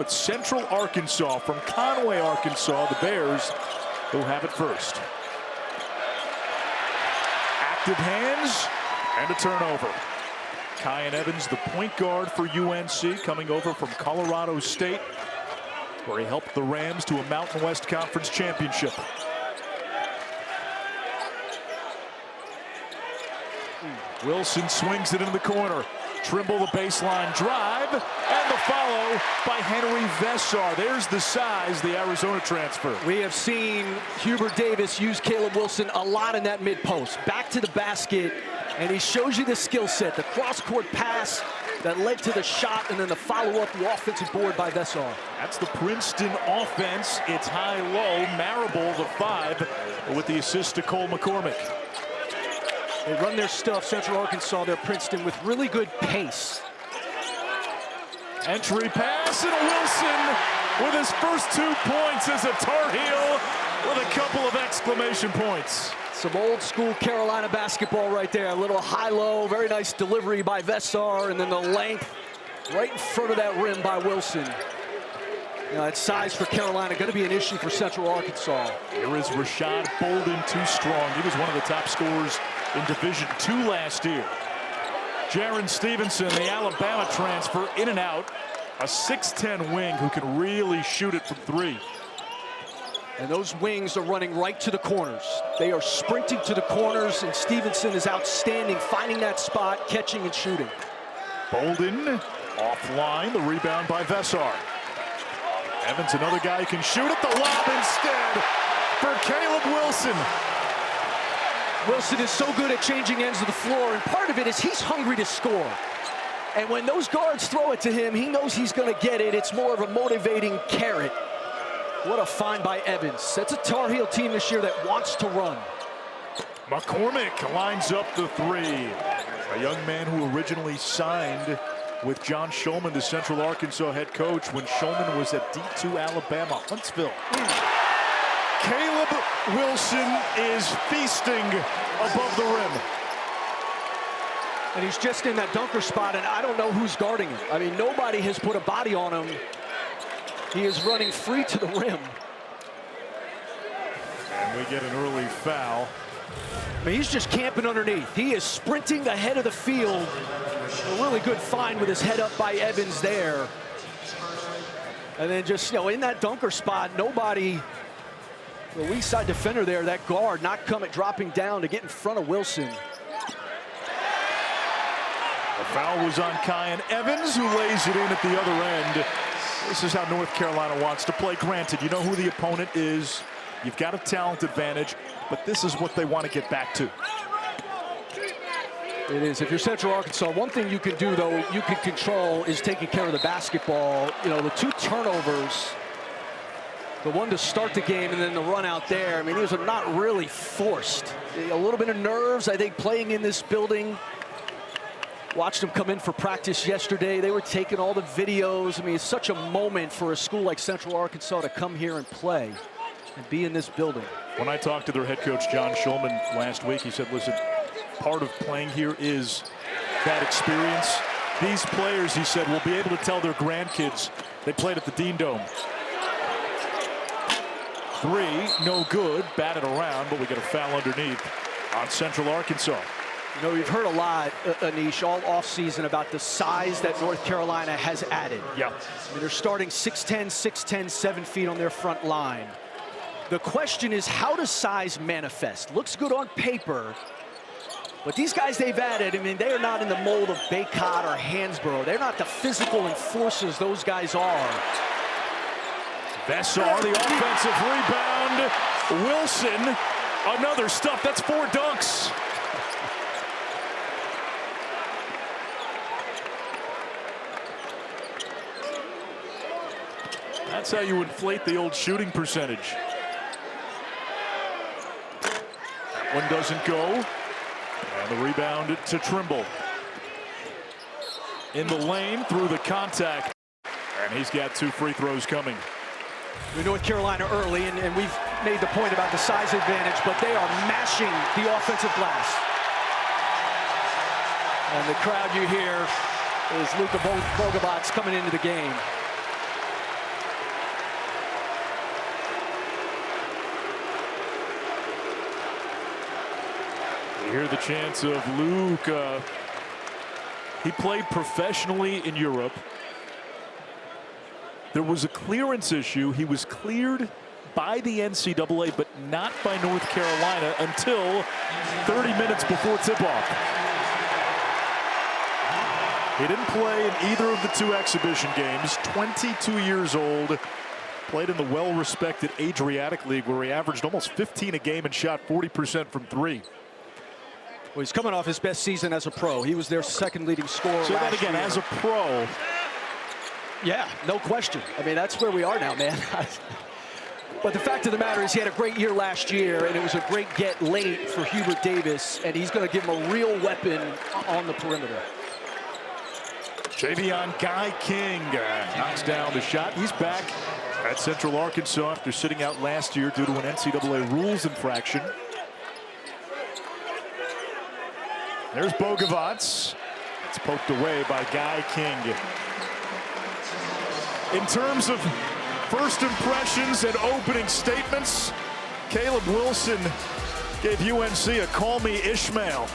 But Central Arkansas from Conway, Arkansas, the Bears will have it first. Active hands and a turnover. Kyan Evans, the point guard for UNC, coming over from Colorado State, where he helped the Rams to a Mountain West Conference championship. Wilson swings it into the corner. Trimble the baseline drive, and the follow by Henri Veessaar. There's the size, the Arizona transfer. We have seen Hubert Davis use Caleb Wilson a lot in that mid-post. Back to the basket, and he shows you the skill set. The cross-court pass that led to the shot, and then the follow-up, the offensive board by Veessaar. That's the Princeton offense. It's high-low. Marable, the 5, with the assist to Cole McCormick. They run their stuff, Central Arkansas, they're Princeton, with really good pace. Entry pass, and Wilson with his first 2 points as a Tar Heel with a couple of exclamation points. Some old school Carolina basketball right there. A little high-low, very nice delivery by Veessaar, and then the length right in front of that rim by Wilson. You know, that size for Carolina going to be an issue for Central Arkansas. Here is Rashad Bolden, too strong. He was one of the top scorers in Division II last year. Jaron Stevenson, the Alabama transfer, in and out. A 6'10" wing who can really shoot it from 3. And those wings are running right to the corners. They are sprinting to the corners, and Stevenson is outstanding, finding that spot, catching and shooting. Bolden offline, the rebound by Veessaar. Evans, another guy who can shoot it. The lob instead for Caleb Wilson. Wilson is so good at changing ends of the floor, and part of it is he's hungry to score. And when those guards throw it to him, he knows he's going to get it. It's more of a motivating carrot. What a find by Evans. That's a Tar Heel team this year that wants to run. McCormick lines up the 3. A young man who originally signed with John Shulman, the Central Arkansas head coach, when Shulman was at D2 Alabama, Huntsville. Caleb Wilson is feasting above the rim. And he's just in that dunker spot, and I don't know who's guarding him. I mean, nobody has put a body on him. He is running free to the rim. And we get an early foul. I mean, he's just camping underneath. He is sprinting ahead of the field. A really good find with his head up by Evans there. And then just, you know, in that dunker spot, nobody, the weak side defender there, that guard not dropping down to get in front of Wilson. The foul was on Kyan Evans, who lays it in at the other end. This is how North Carolina wants to play. Granted, you know who the opponent is. You've got a talent advantage, but this is what they want to get back to. It is. If you're Central Arkansas, one thing you can do, though, you can control is taking care of the basketball. You know, the 2 turnovers, the one to start the game and then the run out there, I mean, these are not really forced. A little bit of nerves, I think, playing in this building. Watched them come in for practice yesterday. They were taking all the videos. I mean, it's such a moment for a school like Central Arkansas to come here and play and be in this building. When I talked to their head coach, John Shulman, last week, he said, listen, part of playing here is that experience. These players, he said, will be able to tell their grandkids they played at the Dean Dome. 3, no good, batted around, but we get a foul underneath on Central Arkansas. You know, we've heard a lot, Anish, all offseason about the size that North Carolina has added. Yeah. I mean, they're starting 6'10", 7 feet on their front line. The question is, how does size manifest? Looks good on paper, but these guys they've added, I mean, they are not in the mold of Baycott or Hansborough. They're not the physical enforcers those guys are. Veessaar, the offensive rebound. Wilson, another stuff. That's 4 dunks. That's how you inflate the old shooting percentage. That one doesn't go. And the rebound to Trimble. In the lane, through the contact. And he's got 2 free throws coming. North Carolina early, and we've made the point about the size advantage, but they are mashing the offensive glass. And the crowd you hear is Luka Bogobots coming into the game. You hear the chants of Luke. He played professionally in Europe. There was a clearance issue. He was cleared by the NCAA, but not by North Carolina until 30 minutes before tip-off. He didn't play in either of the two exhibition games. 22 years old. Played in the well-respected Adriatic League, where he averaged almost 15 a game and shot 40% from three. Well, he's coming off his best season as a pro. He was their second leading scorer Say that last again, year. as a pro. Yeah, no question. I mean, that's where we are now, man. But the fact of the matter is he had a great year last year, and it was a great get late for Hubert Davis, and he's going to give him a real weapon on the perimeter. Javion Guy King knocks down the shot. He's back at Central Arkansas after sitting out last year due to an NCAA rules infraction. There's Bogovats. It's poked away by Guy King. In terms of first impressions and opening statements, Caleb Wilson gave UNC a call me Ishmael.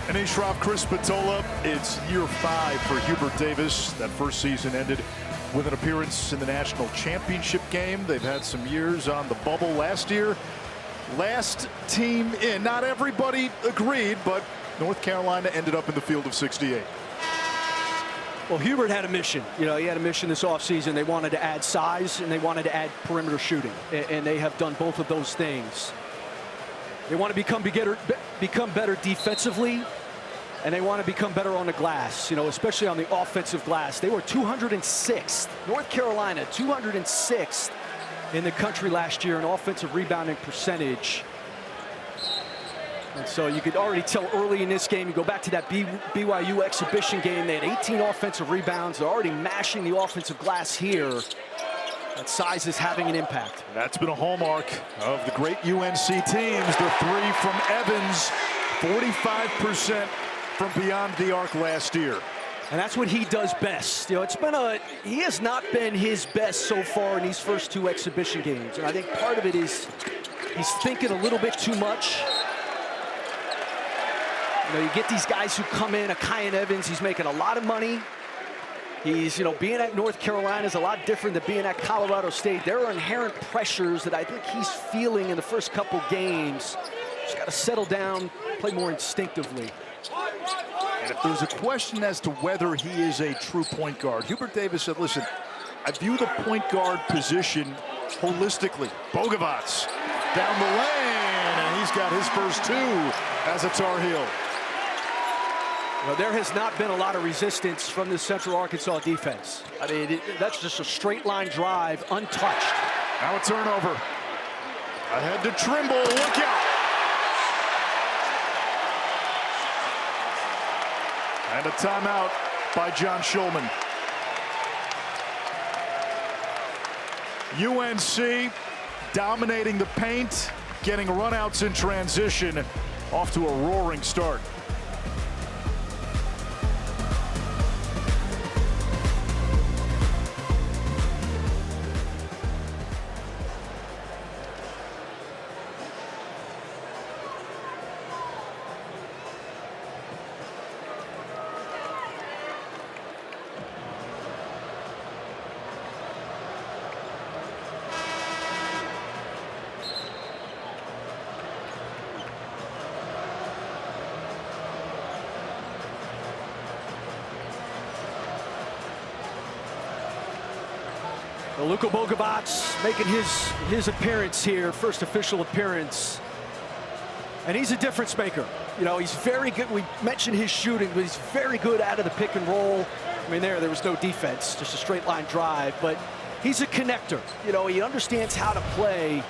And Ashraf Chris Patola, it's year 5 for Hubert Davis. That first season ended with an appearance in the national championship game. They've had some years on the bubble last year. Last team in. Not everybody agreed, but North Carolina ended up in the field of 68. Well, Hubert had a mission. You know, he had a mission this offseason. They wanted to add size, and they wanted to add perimeter shooting. And they have done both of those things. They want to become better defensively, and they want to become better on the glass, you know, especially on the offensive glass. They were 206th, North Carolina, 206th in the country last year in offensive rebounding percentage. And so you could already tell early in this game, you go back to that BYU exhibition game, they had 18 offensive rebounds. They're already mashing the offensive glass here. That size is having an impact. That's been a hallmark of the great UNC teams. The three from Evans, 45% from beyond the arc last year. And that's what he does best. You know, he has not been his best so far in these first 2 exhibition games. And I think part of it is he's thinking a little bit too much. You know, you get these guys who come in, a Kyan Evans, he's making a lot of money. He's, you know, being at North Carolina is a lot different than being at Colorado State. There are inherent pressures that I think he's feeling in the first couple games. Just got to settle down, play more instinctively. And if there's a question as to whether he is a true point guard, Hubert Davis said, listen, I view the point guard position holistically. Bogavats down the lane, and he's got his first 2 as a Tar Heel. Well, there has not been a lot of resistance from the Central Arkansas defense. I mean, that's just a straight line drive, untouched. Now a turnover. Ahead to Trimble, look out. And a timeout by John Shulman. UNC dominating the paint, getting runouts in transition, off to a roaring start. Luka Bogavats making his appearance here, first official appearance. And he's a difference maker. You know, he's very good. We mentioned his shooting, but he's very good out of the pick and roll. I mean, there was no defense, just a straight line drive, but he's a connector. You know, he understands how to play.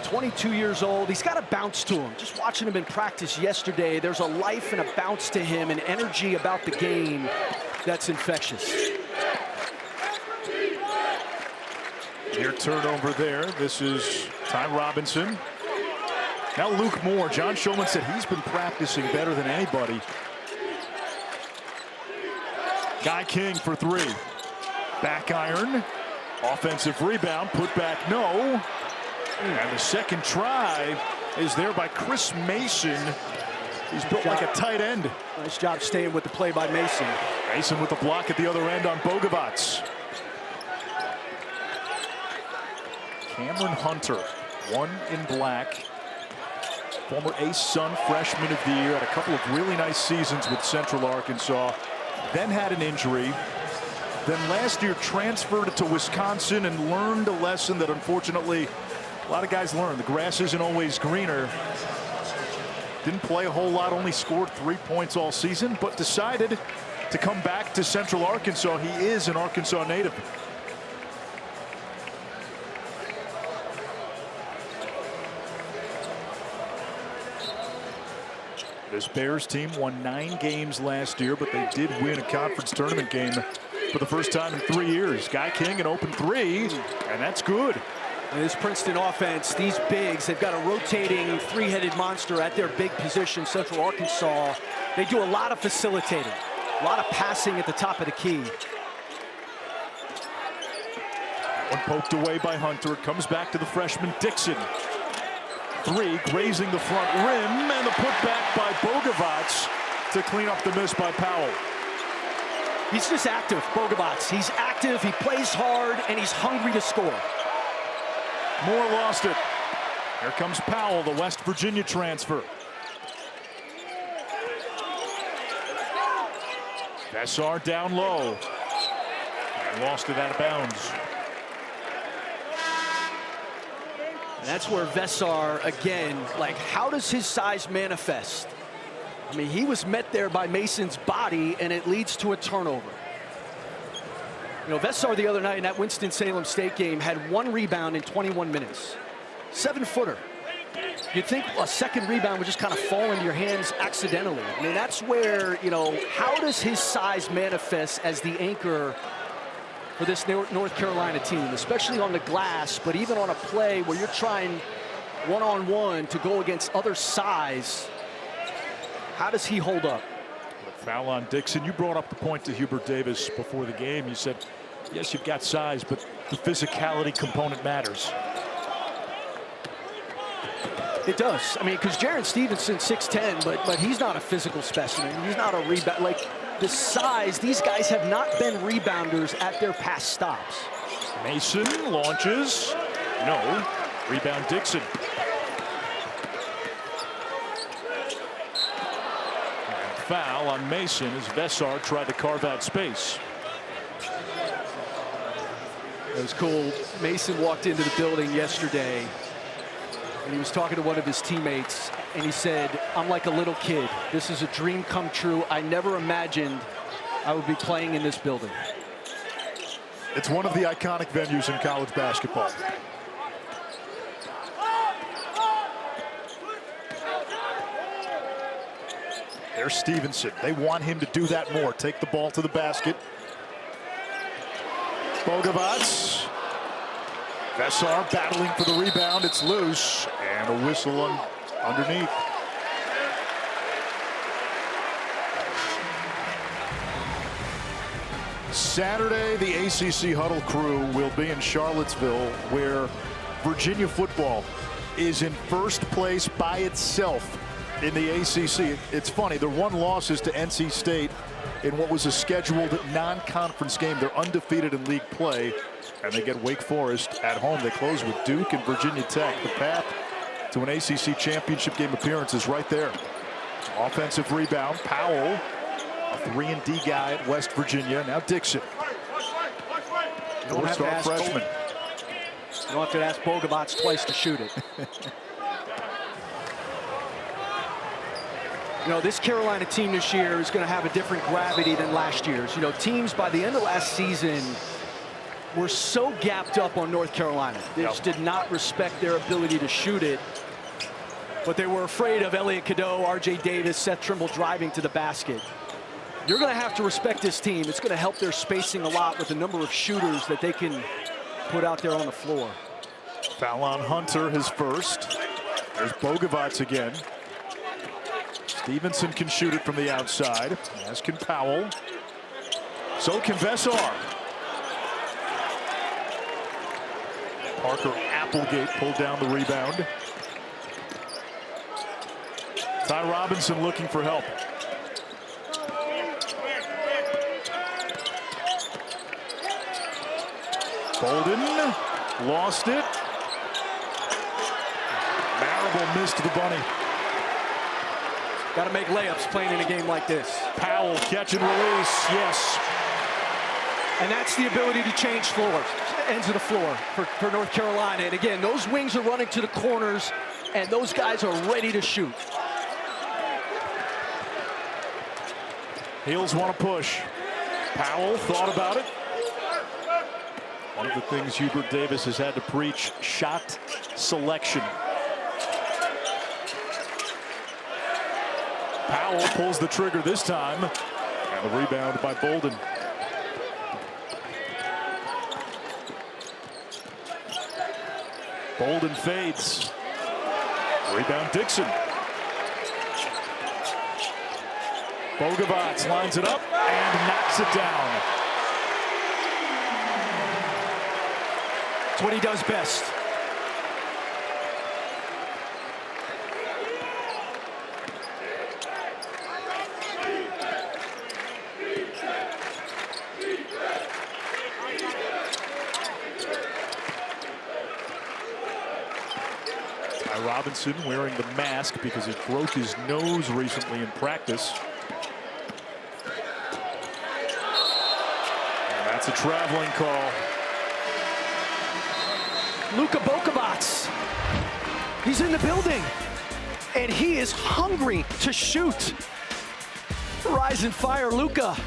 22 years old. He's got a bounce to him. Just watching him in practice yesterday, there's a life and a bounce to him, and energy about the game that's infectious. Near turnover there. This is Ty Robinson. Now Luke Moore. John Shulman said he's been practicing better than anybody. Guy King for 3. Back iron. Offensive rebound. Put back no. And the second try is there by Chris Mason. He's built like a tight end. Nice job staying with the play by Mason. Mason with the block at the other end on Bogavats. Cameron Hunter, 1 in black. Former Ace Sun Freshman of the Year. Had a couple of really nice seasons with Central Arkansas. Then had an injury. Then last year transferred to Wisconsin and learned a lesson that unfortunately a lot of guys learn. The grass isn't always greener. Didn't play a whole lot, only scored 3 points all season, but decided to come back to Central Arkansas. He is an Arkansas native. This Bears team won 9 games last year, but they did win a conference tournament game for the first time in 3 years. Guy King an open 3, and that's good. And this Princeton offense, these bigs, they've got a rotating 3-headed monster at their big position. Central Arkansas, they do a lot of facilitating, a lot of passing at the top of the key. One poked away by Hunter. It comes back to the freshman Dixon. 3 grazing the front rim, and the putback by Bogavats to clean up the miss by Powell. He's just active, Bogavats. He's active, he plays hard, and he's hungry to score. Moore lost it. Here comes Powell, the West Virginia transfer. Veessaar down low. And lost it out of bounds. And that's where Veessaar, again, like, how does his size manifest? I mean, he was met there by Mason's body, and it leads to a turnover. You know, Veessaar the other night in that Winston-Salem State game had 1 rebound in 21 minutes. 7-footer. You'd think a second rebound would just kind of fall into your hands accidentally. I mean, that's where, you know, how does his size manifest as the anchor for this North Carolina team, especially on the glass, but even on a play where you're trying one-on-one to go against other size? How does he hold up? Foul on Dixon. You brought up the point to Hubert Davis before the game. You said, yes, you've got size, but the physicality component matters. It does. I mean, because Jaron Stevenson's 6'10", but he's not a physical specimen. He's not a rebound. Like, the size, these guys have not been rebounders at their past stops. Mason launches. No. Rebound Dixon. And foul on Mason as Veessaar tried to carve out space. It was cool. Mason walked into the building yesterday, and he was talking to one of his teammates, and he said, I'm like a little kid. This is a dream come true. I never imagined I would be playing in this building. It's one of the iconic venues in college basketball. There's Stevenson. They want him to do that more. Take the ball to the basket. Bogavats. Veessaar battling for the rebound. It's loose. And a whistle underneath. Saturday, the ACC Huddle crew will be in Charlottesville, where Virginia football is in first place by itself in the ACC. It's funny, their one loss is to NC State in what was a scheduled non-conference game. They're undefeated in league play, and they get Wake Forest at home. They close with Duke and Virginia Tech. The path to an ACC championship game appearance is right there. Offensive rebound, Powell, a 3-and-D guy at West Virginia. Now Dixon. Four-star freshman. You don't have to ask Bogavats twice to shoot it. You know, this Carolina team this year is going to have a different gravity than last year's. You know, teams by the end of last season were so gapped up on North Carolina. They just did not respect their ability to shoot it. But they were afraid of Elliot Cadeau, R.J. Davis, Seth Trimble driving to the basket. You're going to have to respect this team. It's going to help their spacing a lot with the number of shooters that they can put out there on the floor. Foul on Hunter, his first. There's Bogavats again. Stevenson can shoot it from the outside, as can Powell. So can Veessaar. Parker Applegate pulled down the rebound. Ty Robinson looking for help. Bolden lost it. Marable missed the bunny. Got to make layups playing in a game like this. Powell catch and release, yes. And that's the ability to change floors, ends of the floor for North Carolina. And again, those wings are running to the corners, and those guys are ready to shoot. Heels want to push. Powell thought about it. One of the things Hubert Davis has had to preach, shot selection. Powell pulls the trigger this time. And the rebound by Bolden. Bolden fades. Rebound Dixon. Bogavats lines it up and knocks it down. It's what he does best. Ty Robinson wearing the mask because he broke his nose recently in practice. And that's a traveling call. Luka Bogavats, he's in the building, and he is hungry to shoot. Rise and fire, Luka.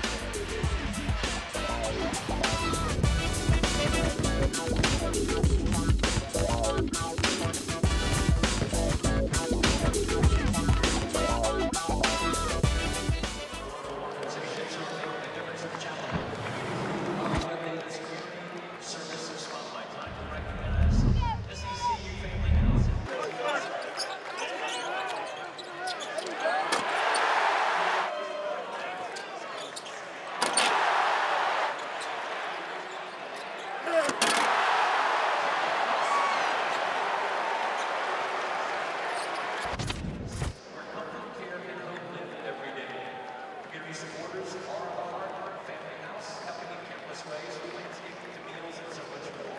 supporters are a hard family house, helping in countless ways, from landscaping to meals and so much more.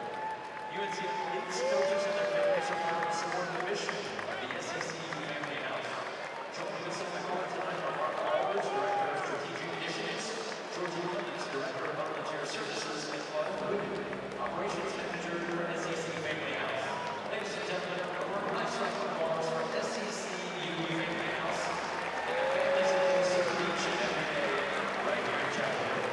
UNC athletes, coaches, and their families are proud to support the mission of the ACC Family House. Joining us on the call tonight are Mark Aldridge, Director of Strategic Initiatives, George Williams, Director of Volunteer Services, and Claude Wood, Operations Manager for SEC Family House. Ladies and gentlemen, a warm nice round of applause for SEC Family House and the families that they serve each and every day right here in Chapel Hill.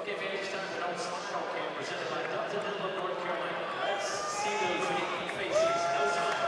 Okay, fans, it's time for an old smile cam presented by Dunton, North Carolina. Let's see those winning faces. No time.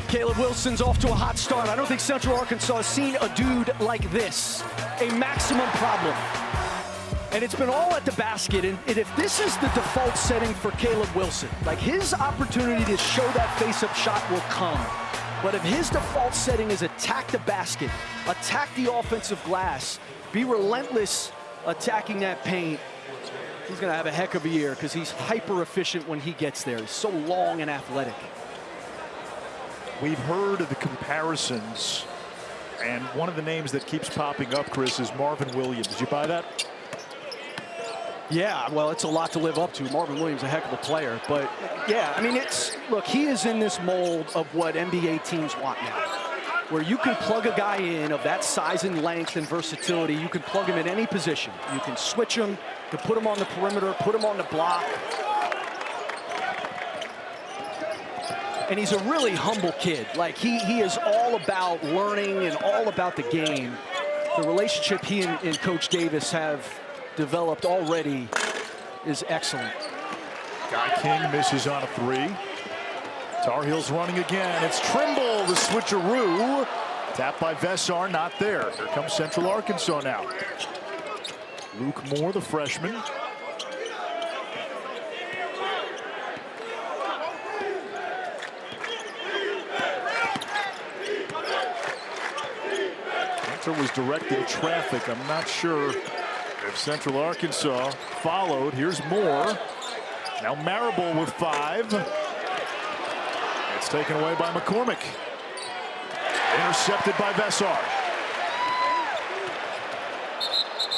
Caleb Wilson's off to a hot start. I don't think Central Arkansas has seen a dude like this. A maximum problem. And it's been all at the basket. And if this is the default setting for Caleb Wilson, like his opportunity to show that face-up shot will come. But if his default setting is attack the basket, attack the offensive glass, be relentless attacking that paint, he's going to have a heck of a year because he's hyper efficient when he gets there. He's so long and athletic. We've heard of the comparisons, and one of the names that keeps popping up, Chris, is Marvin Williams. Did you buy that? Yeah, well, it's a lot to live up to. Marvin Williams, a heck of a player. But, yeah, I mean, look, he is in this mold of what NBA teams want now, where you can plug a guy in of that size and length and versatility. You can plug him in any position. You can switch him, you can put him on the perimeter, put him on the block. And he's a really humble kid. Like, he is all about learning and all about the game. The relationship he and Coach Davis have developed already is excellent. Guy King misses on a three. Tar Heels running again. It's Trimble, the switcheroo. Tapped by Veessaar, not there. Here comes Central Arkansas now. Luke Moore, the freshman. Was directing traffic. I'm not sure if Central Arkansas followed. Here's Moore. Now Marable with 5. It's taken away by McCormick. Intercepted by Veessaar.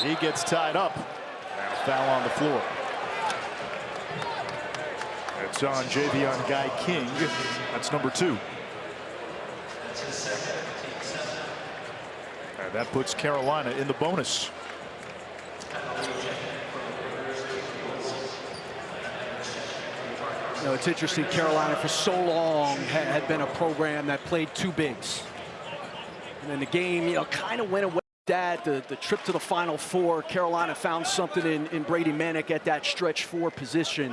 He gets tied up. And a foul on the floor. It's on Javion Guy King. That's number 2. And that puts Carolina in the bonus. You know, it's interesting. Carolina for so long had been a program that played 2 bigs. And then the game, you know, kind of went away with that. The trip to the Final Four, Carolina found something in Brady Manick at that stretch 4 position.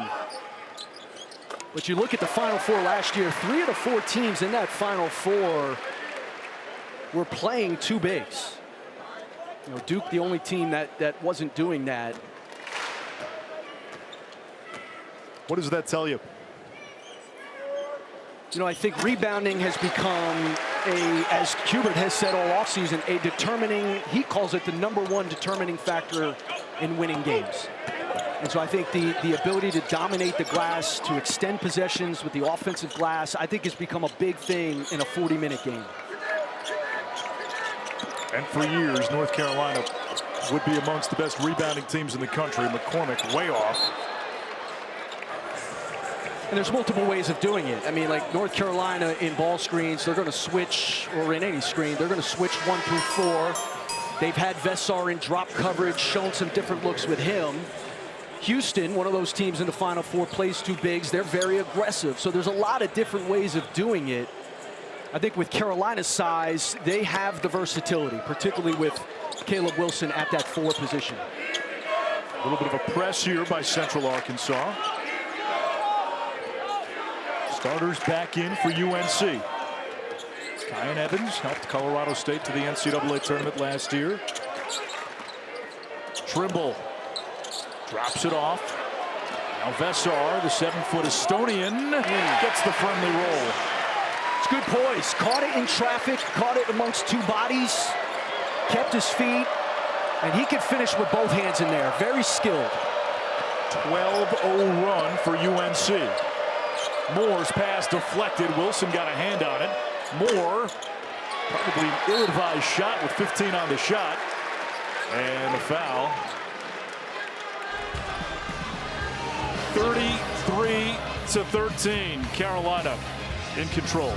But you look at the Final Four last year, 3 of the 4 teams in that Final Four were playing 2 bigs. You know, Duke, the only team that wasn't doing that. What does that tell you? You know, I think rebounding has become as Hubert has said all offseason, he calls it the #1 determining factor in winning games. And so I think the ability to dominate the glass, to extend possessions with the offensive glass, I think has become a big thing in a 40-minute game. And for years, North Carolina would be amongst the best rebounding teams in the country. McCormick way off. And there's multiple ways of doing it. I mean, like North Carolina in ball screens, they're going to switch, or in any screen, they're going to switch 1 through 4. They've had Veessaar in drop coverage, shown some different looks with him. Houston, one of those teams in the Final Four, plays 2 bigs. They're very aggressive. So there's a lot of different ways of doing it. I think with Carolina's size, they have the versatility, particularly with Caleb Wilson at that 4 position. A little bit of a press here by Central Arkansas. Starters back in for UNC. Kyan Evans helped Colorado State to the NCAA tournament last year. Trimble drops it off. Now Veessaar, the 7-foot Estonian, gets the friendly roll. It's good poise. Caught it in traffic, caught it amongst 2 bodies, kept his feet, and he could finish with both hands in there. Very skilled. 12-0 run for UNC. Moore's pass deflected. Wilson got a hand on it. Moore, probably ill-advised shot with 15 on the shot. And a foul. 33-13. Carolina in control.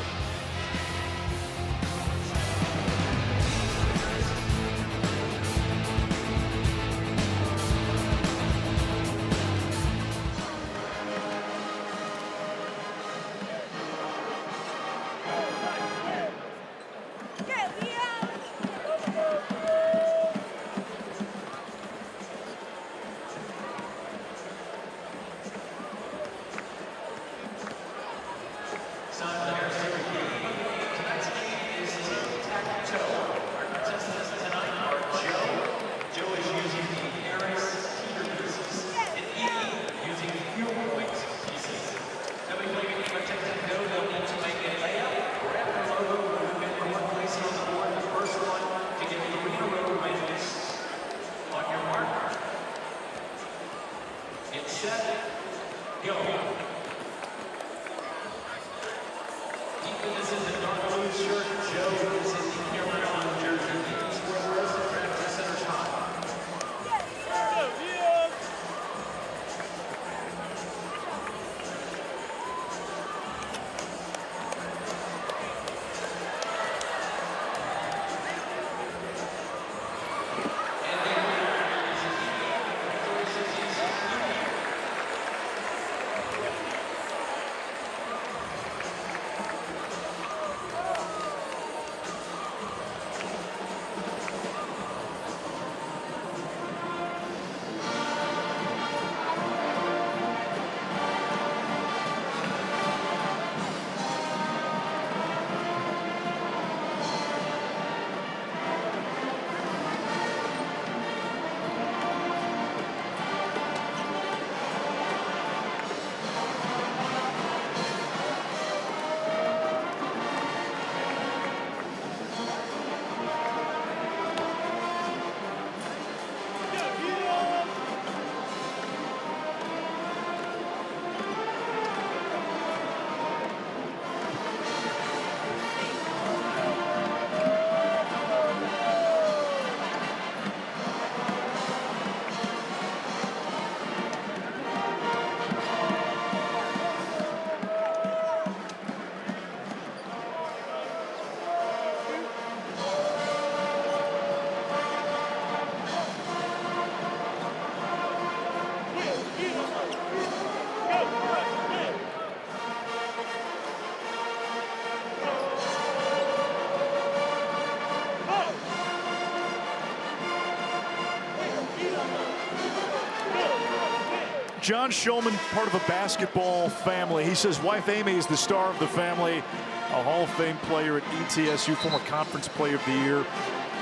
John Shulman, part of a basketball family. He says wife Amy is the star of the family, a Hall of Fame player at ETSU, former conference player of the year.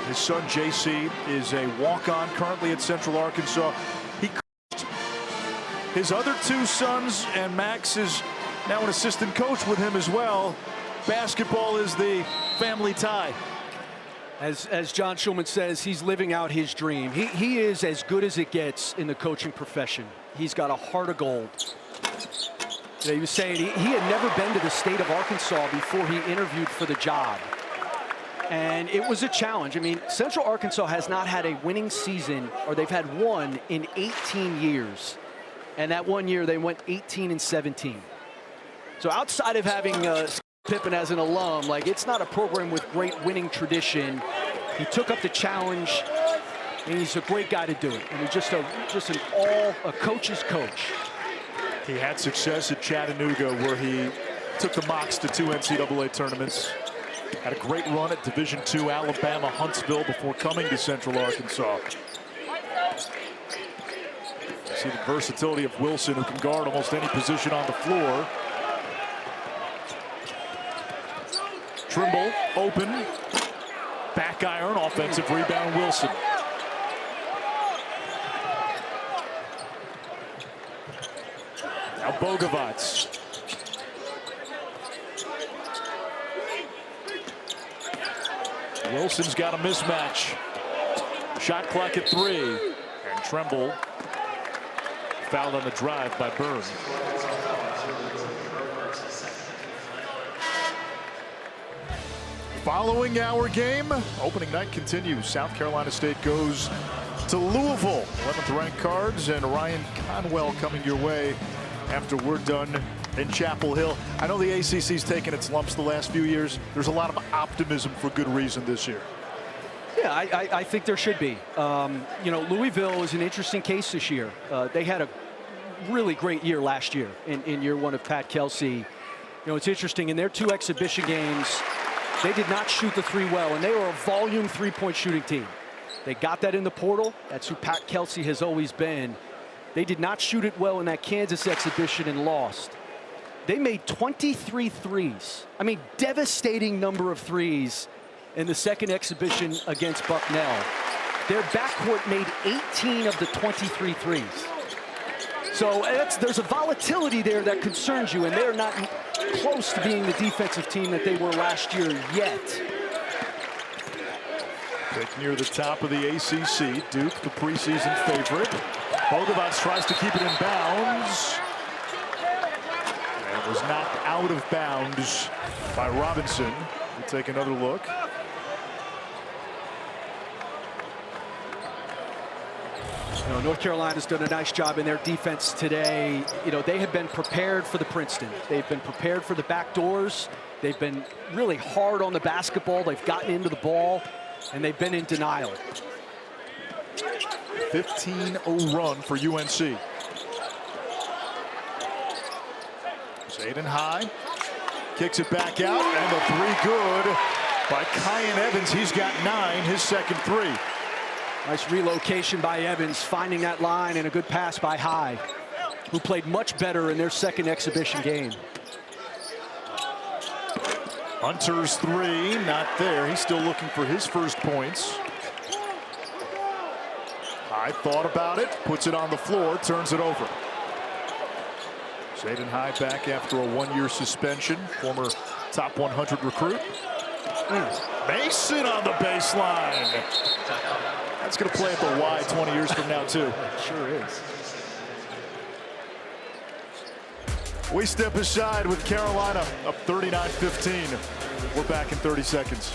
His son JC is a walk-on currently at Central Arkansas. He coached his other 2 sons, and Max is now an assistant coach with him as well. Basketball is the family tie. As John Schulman says, he's living out his dream. He is as good as it gets in the coaching profession. He's got a heart of gold. You know, he was saying he had never been to the state of Arkansas before he interviewed for the job. And it was a challenge. I mean, Central Arkansas has not had a winning season, or they've had one in 18 years. And that one year they went 18-17. So outside of having Pippen as an alum, like, it's not a program with great winning tradition. He took up the challenge, and he's a great guy to do it. And he's just a coach's coach. He had success at Chattanooga, where he took the Mocs to 2 NCAA tournaments. Had a great run at Division II Alabama Huntsville before coming to Central Arkansas. You see the versatility of Wilson, who can guard almost any position on the floor. Trimble open, back iron, offensive rebound, Wilson. Now Bogovac. Wilson's got a mismatch. Shot clock at 3. And Trimble fouled on the drive by Burns. Following our game, opening night continues. South Carolina State goes to Louisville. 11th ranked Cards and Ryan Conwell coming your way after we're done in Chapel Hill. I know the ACC's taken its lumps the last few years. There's a lot of optimism for good reason this year. Yeah, I think there should be. You know, Louisville is an interesting case this year. They had a really great year last year in year one of Pat Kelsey. You know, it's interesting, in their 2 exhibition games, they did not shoot the 3 well, and they were a volume 3-point shooting team. They got that in the portal. That's who Pat Kelsey has always been. They did not shoot it well in that Kansas exhibition and lost. They made 23 threes. I mean, devastating number of threes in the second exhibition against Bucknell. Their backcourt made 18 of the 23 threes. So there's a volatility there that concerns you, and they're not close to being the defensive team that they were last year yet. Pick near the top of the ACC. Duke, the preseason favorite. Bogovac tries to keep it in bounds. And was knocked out of bounds by Robinson. We'll take another look. You know, North Carolina's done a nice job in their defense today. You know, they have been prepared for the Princeton. They've been prepared for the back doors. They've been really hard on the basketball. They've gotten into the ball, and they've been in denial. 15-0 run for UNC. Zayden high, kicks it back out, and the 3 good by Kyan Evans. He's got 9, his second 3. Nice relocation by Evans, finding that line, and a good pass by High, who played much better in their second exhibition game. Hunter's 3, not there. He's still looking for his first points. High thought about it, puts it on the floor, turns it over. Zayden High back after a 1-year suspension, former top 100 recruit. Mason on the baseline. That's going to play at the Y 20 years from now, too. Sure is. We step aside with Carolina up 39-15. We're back in 30 seconds.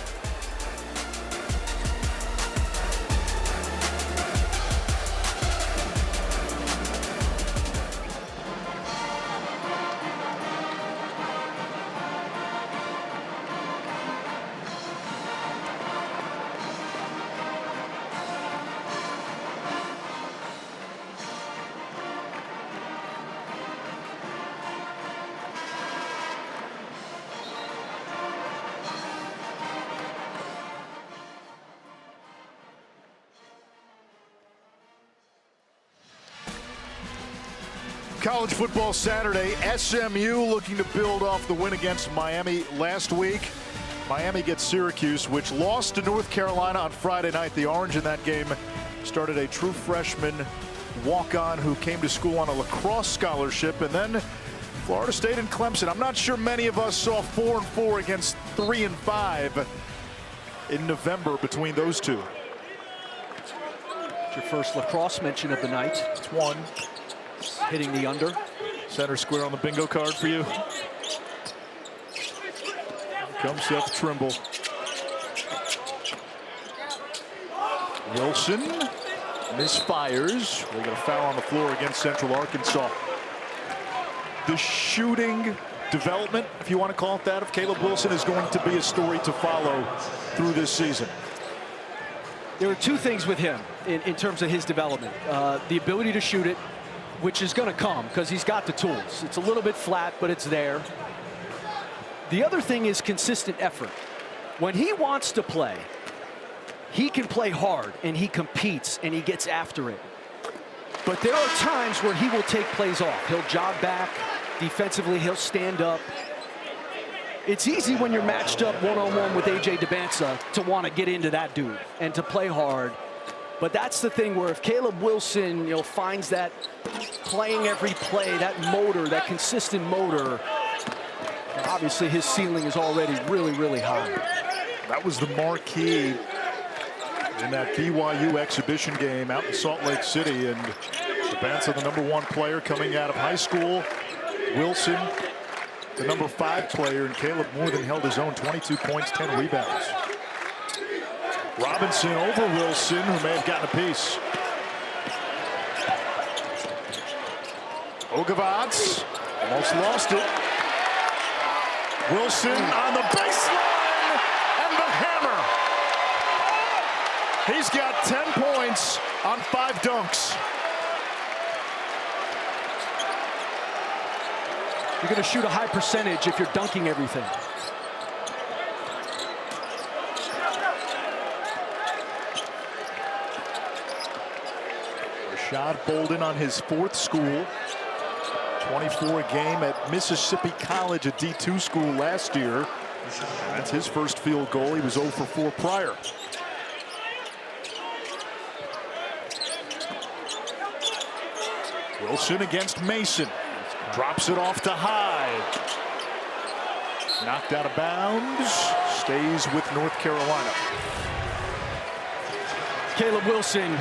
College football Saturday, SMU looking to build off the win against Miami last week. Miami gets Syracuse, which lost to North Carolina on Friday night. The Orange in that game started a true freshman walk-on who came to school on a lacrosse scholarship and then Florida State and Clemson. I'm not sure many of us saw 4-4 against 3-5 in November between those two. It's your first lacrosse mention of the night. It's one. Hitting the under. Center square on the bingo card for you. Comes Seth Trimble. Wilson misfires. They got a foul on the floor against Central Arkansas. The shooting development, if you want to call it that, of Caleb Wilson is going to be a story to follow through this season. There are two things with him in terms of his development. The ability to shoot it, which is going to come because he's got the tools. It's a little bit flat, but it's there. The other thing is consistent effort. When he wants to play, he can play hard and he competes and he gets after it. But there are times where he will take plays off. He'll jog back. Defensively, he'll stand up. It's easy when you're matched up one-on-one with A.J. Debanza to want to get into that dude and to play hard. But that's the thing where if Caleb Wilson, finds that playing every play, that motor, that consistent motor, obviously his ceiling is already really, really high. That was the marquee in that BYU exhibition game out in Salt Lake City, and Debanza, the #1 player coming out of high school. Wilson, the #5 player, and Caleb more than held his own. 22 points, 10 rebounds. Robinson over Wilson, who may have gotten a piece. Ogavac almost lost it. Wilson on the baseline, and the hammer. He's got 10 points on 5 dunks. You're going to shoot a high percentage if you're dunking everything. Rashad Bolden on his 4th school. 24 a game at Mississippi College, a D2 school last year. And that's his first field goal. He was 0 for 4 prior. Wilson against Mason. Drops it off to High. Knocked out of bounds. Stays with North Carolina. Caleb Wilson,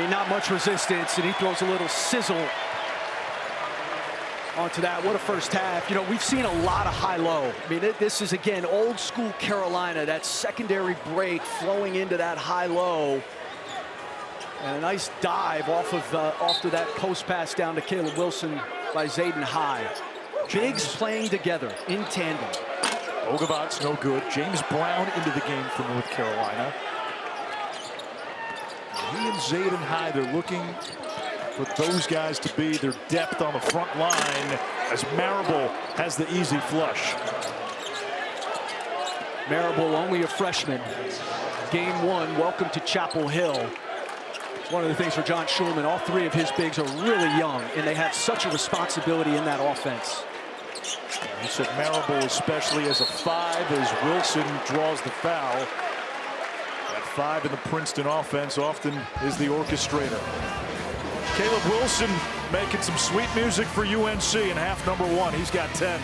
not much resistance, and he throws a little sizzle onto that. What a first half. We've seen a lot of high-low. This is, again, old school Carolina, that secondary break flowing into that high-low. And a nice dive off of that post pass down to Caleb Wilson by Zayden High. Bigs playing together in tandem. Ogavac's no good. James Brown into the game for North Carolina. He and Zayden High, they're looking for those guys to be their depth on the front line as Marable has the easy flush. Marable, only a freshman. Game 1, welcome to Chapel Hill. One of the things for John Shulman, all 3 of his bigs are really young, and they have such a responsibility in that offense. You said Marable, especially as a 5, as Wilson draws the foul. That 5 in the Princeton offense often is the orchestrator. Caleb Wilson making some sweet music for UNC in half #1. He's got 10.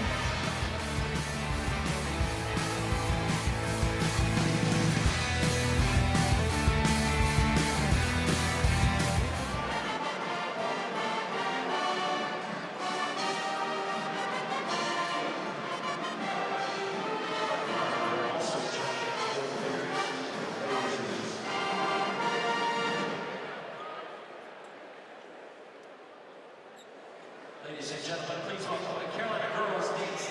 Ladies and gentlemen, please welcome the Carolina girls' dance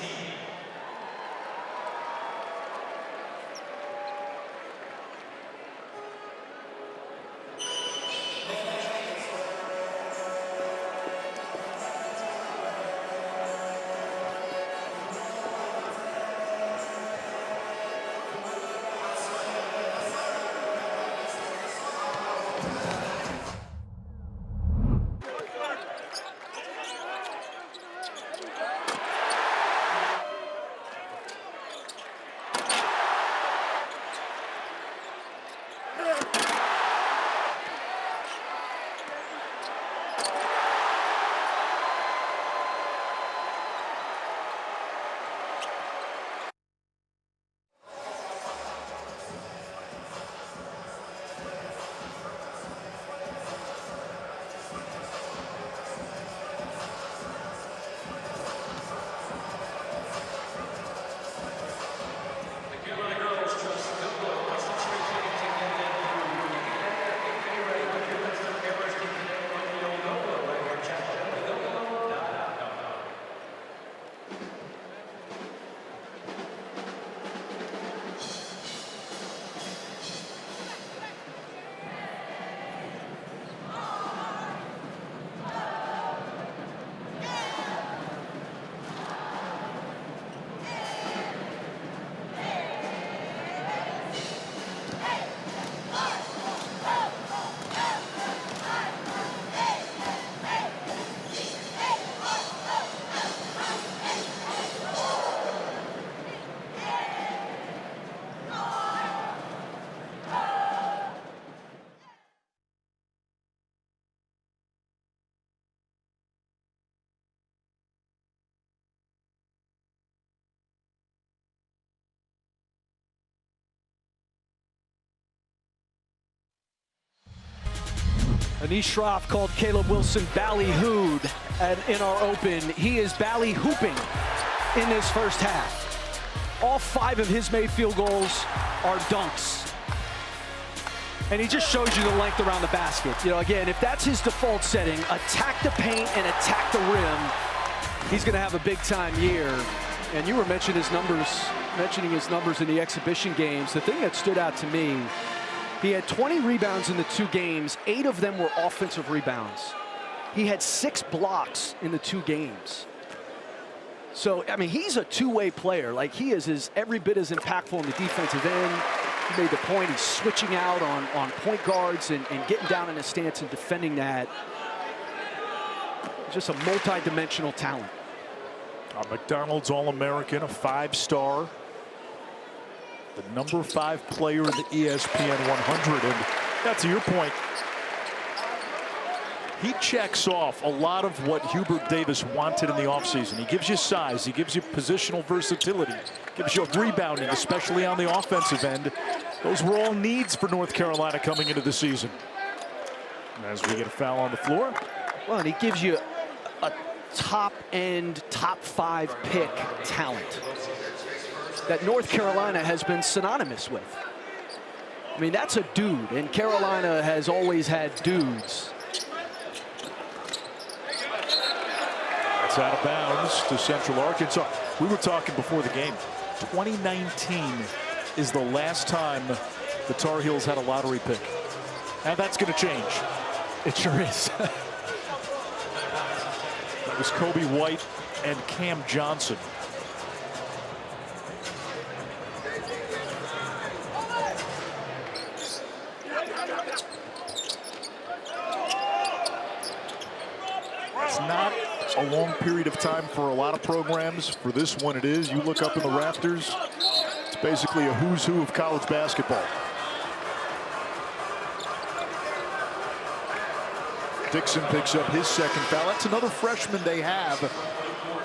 Anish Shroff called Caleb Wilson ballyhooed in our open. He is ballyhooping in this first half. All 5 of his made field goals are dunks. And he just shows you the length around the basket. You know, again, if that's his default setting, attack the paint and attack the rim, he's going to have a big-time year. And you were mentioning his numbers in the exhibition games. The thing that stood out to me, he had 20 rebounds in the 2 games. 8 of them were offensive rebounds. He had 6 blocks in the 2 games. So, I mean, he's a two-way player. Like, he is every bit as impactful in the defensive end. He made the point. He's switching out on point guards and getting down in his stance and defending that. Just a multi-dimensional talent. A McDonald's All-American, a 5-star. The number 5 player in the ESPN 100. And that's to your point. He checks off a lot of what Hubert Davis wanted in the offseason. He gives you size, he gives you positional versatility, gives you rebounding, especially on the offensive end. Those were all needs for North Carolina coming into the season. And as we get a foul on the floor. Well, and he gives you a top-end, top-5 pick talent that North Carolina has been synonymous with. I mean, that's a dude, and Carolina has always had dudes. It's out of bounds to Central Arkansas. We were talking before the game. 2019 is the last time the Tar Heels had a lottery pick. And that's going to change. It sure is. It was Kobe White and Cam Johnson. It's not a long period of time for a lot of programs. For this one it is. You look up in the rafters, it's basically a who's who of college basketball. Dixon picks up his second foul. That's another freshman they have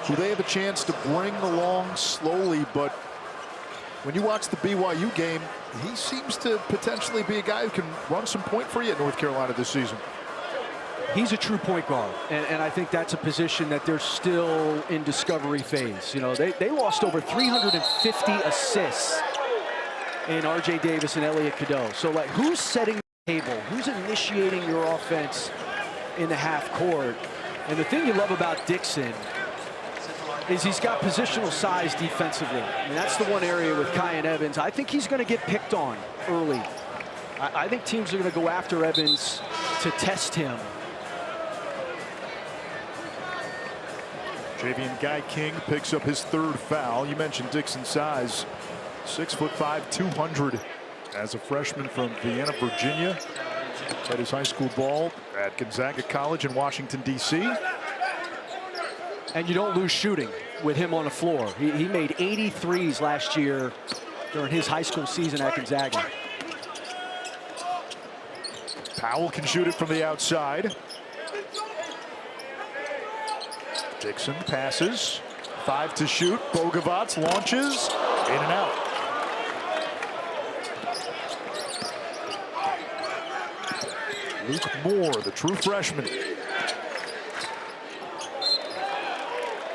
who they have a chance to bring along slowly, but when you watch the BYU game, he seems to potentially be a guy who can run some point for you at North Carolina this season. He's a true point guard, and I think that's a position that they're still in discovery phase. You know, they lost over 350 assists in R.J. Davis and Elliot Cadeau. So, like, who's setting the table? Who's initiating your offense in the half court? And the thing you love about Dixon is he's got positional size defensively. I mean, that's the one area with Kyan Evans. I think he's going to get picked on early. I think teams are going to go after Evans to test him. Javian Guy King picks up his 3rd foul. You mentioned Dixon's size. 6'5", 200 as a freshman from Vienna, Virginia. Played his high school ball at Gonzaga College in Washington, D.C. And you don't lose shooting with him on the floor. He made 83s last year during his high school season at Gonzaga. Powell can shoot it from the outside. Dixon passes. 5 to shoot. Bogavats launches. In and out. Luke Moore, the true freshman.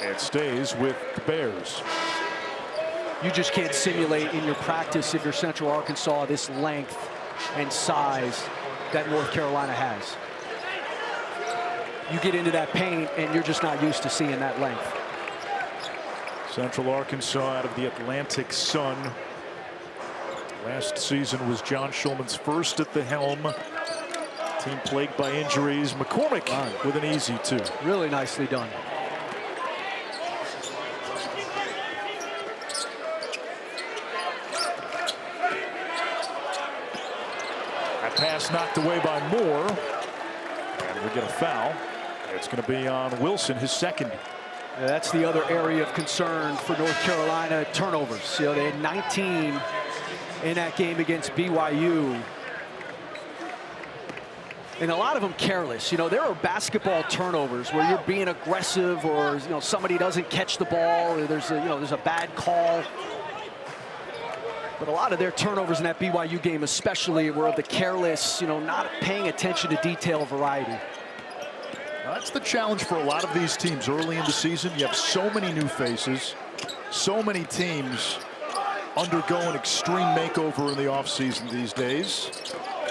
And stays with the Bears. You just can't simulate in your practice, if you're Central Arkansas, this length and size that North Carolina has. You get into that paint and you're just not used to seeing that length. Central Arkansas out of the Atlantic Sun. Last season was John Shulman's first at the helm. Team plagued by injuries. McCormick with an easy 2. Really nicely done. That pass knocked away by Moore. And we get a foul. It's going to be on Wilson, his 2nd. Yeah, that's the other area of concern for North Carolina, turnovers. You know, they had 19 in that game against BYU. And a lot of them careless. You know, there are basketball turnovers where you're being aggressive, or, you know, somebody doesn't catch the ball, or there's a bad call. But a lot of their turnovers in that BYU game especially were of the careless, not paying attention to detail variety. That's the challenge for a lot of these teams early in the season. You have so many new faces, so many teams undergoing extreme makeover in the offseason these days.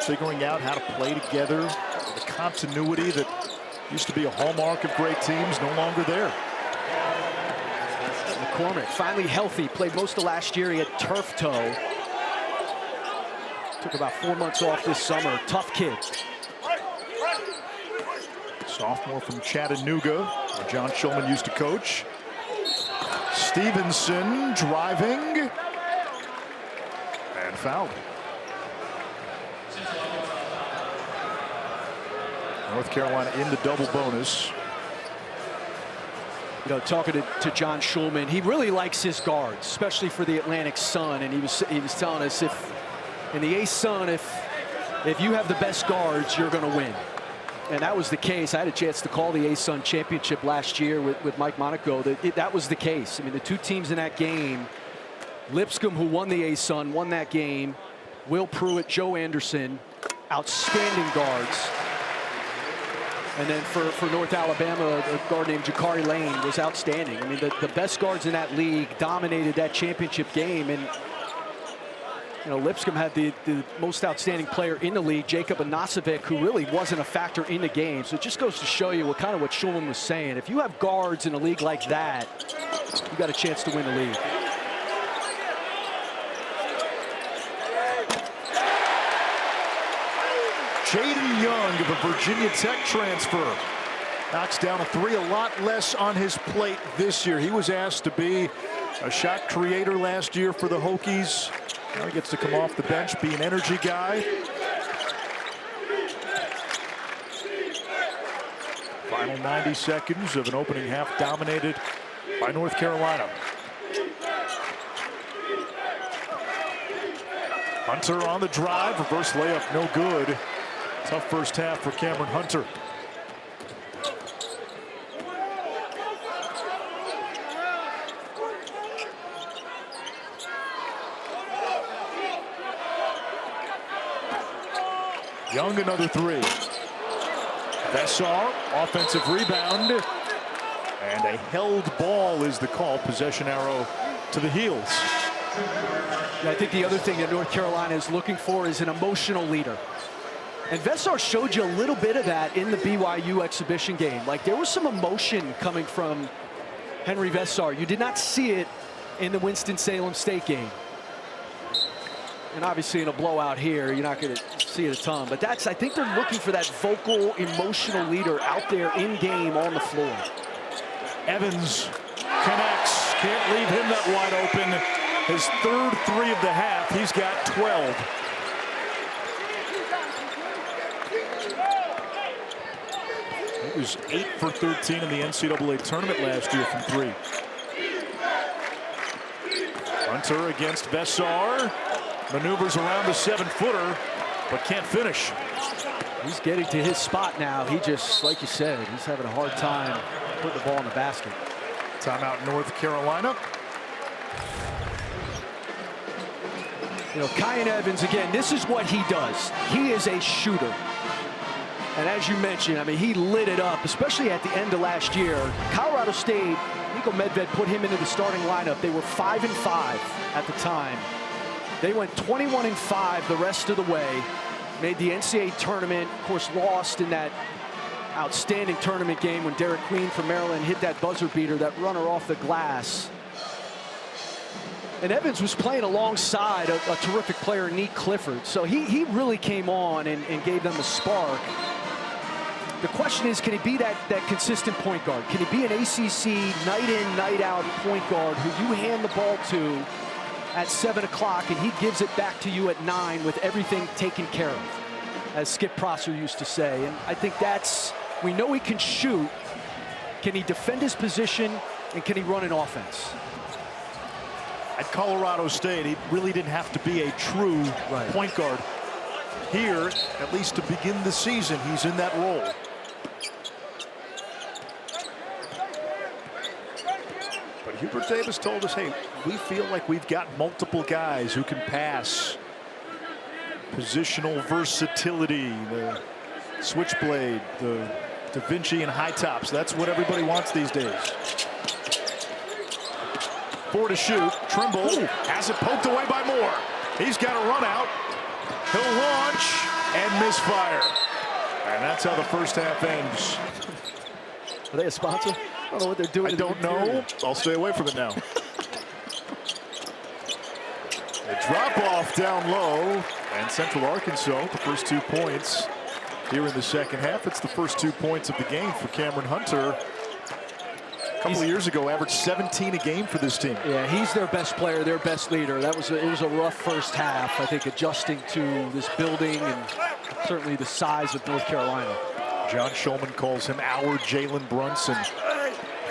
Figuring out how to play together, the continuity that used to be a hallmark of great teams, no longer there. McCormick finally healthy, played most of last year. He had turf toe. Took about 4 months off this summer. Tough kid. Sophomore from Chattanooga, where John Shulman used to coach. Stevenson driving and fouled. North Carolina in the double bonus. Talking to John Shulman, he really likes his guards, especially for the Atlantic Sun. And he was telling us, if in the A-Sun, if you have the best guards, you're going to win. And that was the case. I had a chance to call the A-Sun championship last year with Mike Monaco. That was the case. I mean, the two teams in that game, Lipscomb, who won the A-Sun, won that game. Will Pruitt, Joe Anderson, outstanding guards. And then for North Alabama, a guard named Jakari Lane was outstanding. I mean, the best guards in that league dominated that championship game. And Lipscomb had the most outstanding player in the league, Jacob Anasovic, who really wasn't a factor in the game. So it just goes to show you what Shulman was saying. If you have guards in a league like that, you got a chance to win the league. Jaden Young, of a Virginia Tech transfer, knocks down a three, a lot less on his plate this year. He was asked to be a shot creator last year for the Hokies. Now he gets to come off the bench, be an energy guy. Final 90 seconds of an opening half dominated by North Carolina. Hunter on the drive, reverse layup, no good. Tough first half for Cameron Hunter. Young, another three. Veessaar, offensive rebound. And a held ball is the call. Possession arrow to the heels. I think the other thing that North Carolina is looking for is an emotional leader. And Veessaar showed you a little bit of that in the BYU exhibition game. Like, there was some emotion coming from Henri Veessaar. You did not see it in the Winston-Salem State game. And obviously in a blowout here, you're not going to see it a ton. But I think they're looking for that vocal, emotional leader out there in game on the floor. Evans connects. Can't leave him that wide open. His third three of the half. He's got 12. He was 8 for 13 in the NCAA tournament last year from three. Hunter against Veessaar. Maneuvers around the 7-footer, but can't finish. He's getting to his spot now. He just, like you said, he's having a hard time putting the ball in the basket. Timeout North Carolina. Kyan Evans, again, this is what he does. He is a shooter. And as you mentioned, I mean, he lit it up, especially at the end of last year. Colorado State, Niko Medved put him into the starting lineup. They were 5-5 at the time. They went 21-5 the rest of the way. Made the NCAA tournament, of course, lost in that outstanding tournament game when Derek Queen from Maryland hit that buzzer beater, that runner off the glass. And Evans was playing alongside a terrific player, Nick Clifford. So he really came on and gave them a spark. The question is, can he be that consistent point guard? Can he be an ACC night in, night out point guard who you hand the ball to at 7 o'clock and he gives it back to you at 9 with everything taken care of, as Skip Prosser used to say. And I think we know he can shoot. Can he defend his position, and can he run an offense? At Colorado State, he really didn't have to be a true point guard. Here, at least to begin the season, he's in that role. But Hubert Davis told us, hey, we feel like we've got multiple guys who can pass. Positional versatility, the switchblade, the Da Vinci and high tops. That's what everybody wants these days. 4 to shoot. Trimble has it poked away by Moore. He's got a run out. He'll launch and misfire. And that's how the first half ends. Are they a sponsor? I don't know what they're doing. I don't know. I'll stay away from it now. A drop off down low. And Central Arkansas, the first 2 points here in the second half. It's the first 2 points of the game for Cameron Hunter. A couple of years ago, averaged 17 a game for this team. Yeah, he's their best player, their best leader. It was a rough first half, I think, adjusting to this building and certainly the size of North Carolina. John Shulman calls him our Jalen Brunson.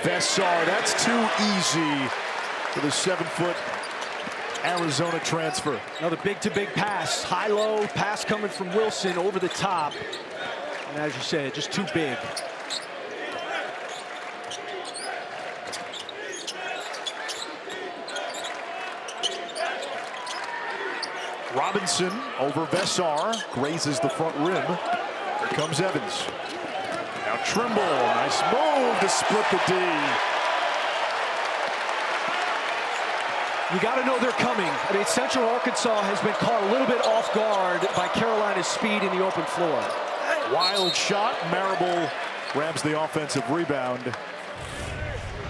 Veessaar, that's too easy for the 7-foot Arizona transfer. Another big-to-big pass, high-low pass coming from Wilson over the top. And as you said, just too big. Robinson over Veessaar, grazes the front rim. Here comes Evans. Now Trimble, nice move to split the D. You got to know they're coming. I mean, Central Arkansas has been caught a little bit off guard by Carolina's speed in the open floor. Wild shot, Marable grabs the offensive rebound.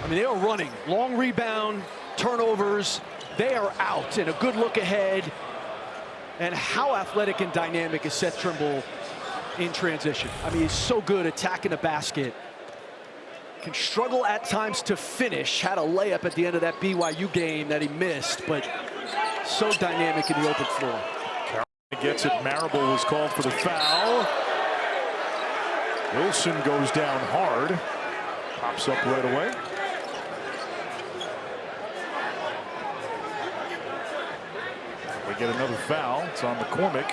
I mean, they are running. Long rebound, turnovers. They are out, and a good look ahead. And how athletic and dynamic is Seth Trimble in transition? I mean, he's so good attacking the basket. Can struggle at times to finish. Had a layup at the end of that BYU game that he missed, but so dynamic in the open floor. Carolina gets it. Marable was called for the foul. Wilson goes down hard. Pops up right away. We get another foul. It's on McCormick.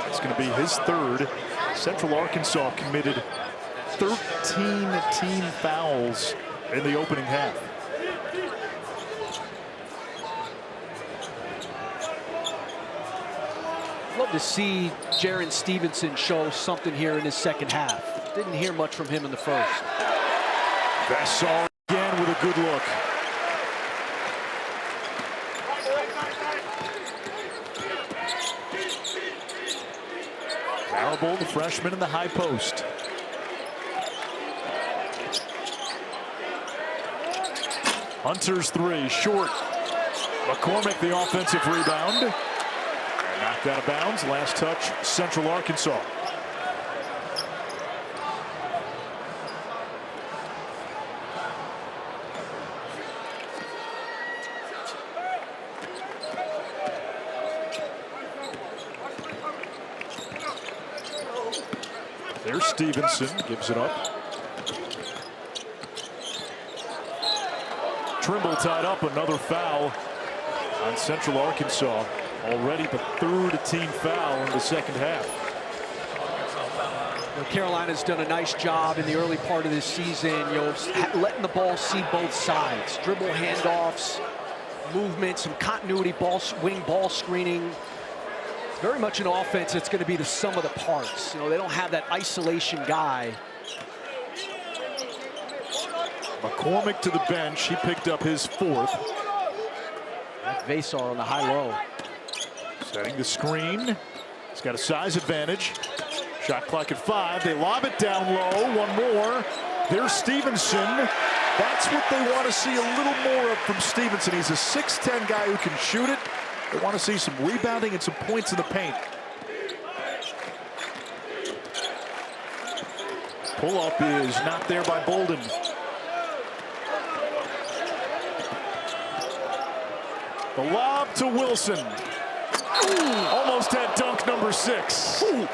It's going to be his third. Central Arkansas committed 13 team fouls in the opening half. Love to see Jaron Stevenson show something here in his second half. Didn't hear much from him in the first. Veessaar again with a good look. Marable, the freshman in the high post. Hunter's three, short. McCormick, the offensive rebound. And knocked out of bounds. Last touch, Central Arkansas. There's Stevenson, gives it up. Trimble tied up, another foul on Central Arkansas. Already the third team foul in the second half. You know, Carolina's done a nice job in the early part of this season, you know, letting the ball see both sides. Dribble handoffs, movement, some continuity, winning ball screening. It's very much an offense that's going to be the sum of the parts. You know, they don't have that isolation guy. McCormick to the bench. He picked up his fourth. Veessaar on the high-low. Setting the screen. He's got a size advantage. Shot clock at 5. They lob it down low. One more. There's Stevenson. That's what they want to see a little more of from Stevenson. He's a 6'10" guy who can shoot it. They want to see some rebounding and some points in the paint. Pull-up is not there by Bolden. The lob to Wilson. Ooh, almost had dunk number 6. Ooh.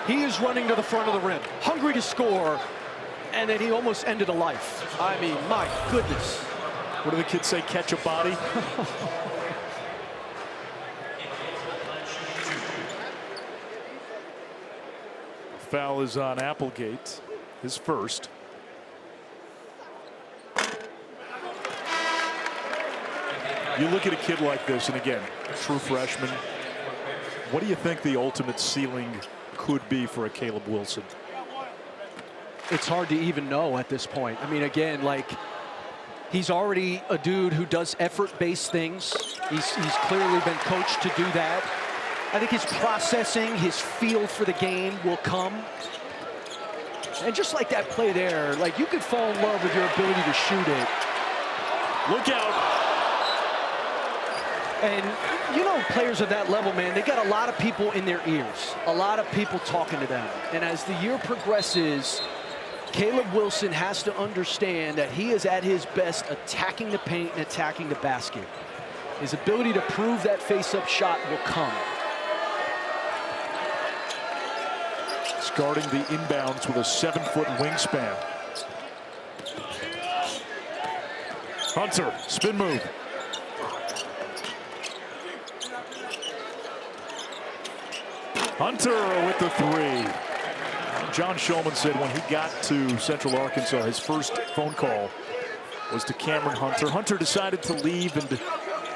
He is running to the front of the rim, hungry to score, and then he almost ended a life. I mean, my goodness. What do the kids say, catch a body? foul is on Applegate, his first. You look at a kid like this, and again, true freshman. What do you think the ultimate ceiling could be for a Caleb Wilson? It's hard to even know at this point. I mean, again, like, he's already a dude who does effort-based things. He's clearly been coached to do that. I think his processing, his feel for the game will come. And just like that play there, like, you could fall in love with your ability to shoot it. Look out. And you know, players of that level, man, they got a lot of people in their ears, a lot of people talking to them. And as the year progresses, Caleb Wilson has to understand that he is at his best attacking the paint and attacking the basket. His ability to prove that face-up shot will come. He's guarding the inbounds with a 7-foot wingspan. Hunter, spin move. Hunter with the three. John Shulman said when he got to Central Arkansas, his first phone call was to Cameron Hunter. Hunter decided to leave and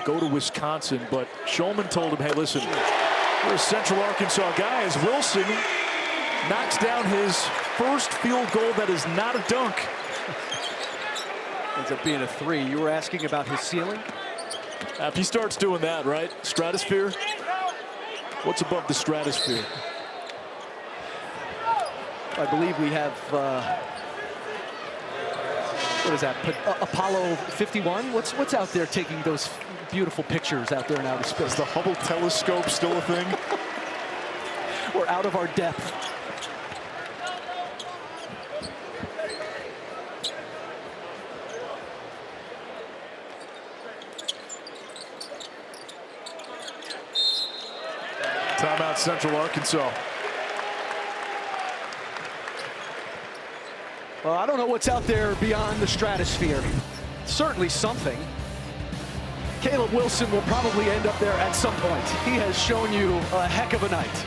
go to Wisconsin, but Shulman told him, hey, listen, you're a Central Arkansas guy. As Wilson knocks down his first field goal that is not a dunk. Ends up being a three. You were asking about his ceiling? If he starts doing that, right, stratosphere, what's above the stratosphere? I believe we have, what is that, Apollo 51? What's out there taking those beautiful pictures out there in outer space? Is the Hubble telescope still a thing? We're out of our depth. Timeout, Central Arkansas. Well, I don't know what's out there beyond the stratosphere. Certainly something. Caleb Wilson will probably end up there at some point. He has shown you a heck of a night.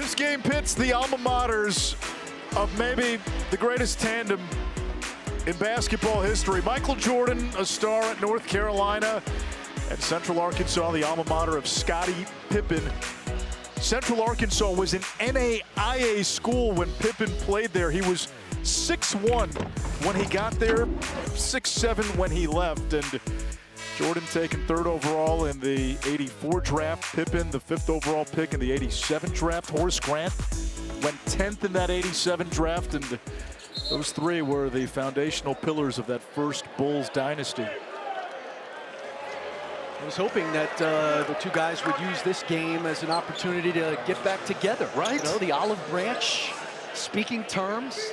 This game pits the alma maters of maybe the greatest tandem in basketball history. Michael Jordan, a star at North Carolina, and Central Arkansas, the alma mater of Scottie Pippen. Central Arkansas was an NAIA school when Pippen played there. He was 6'1" when he got there, 6'7" when he left. And Jordan taken 3rd overall in the '84 draft. Pippen, the 5th overall pick in the '87 draft. Horace Grant went 10th in that '87 draft. And those 3 were the foundational pillars of that first Bulls dynasty. I was hoping that the 2 guys would use this game as an opportunity to get back together. Right. You know, the olive branch, speaking terms.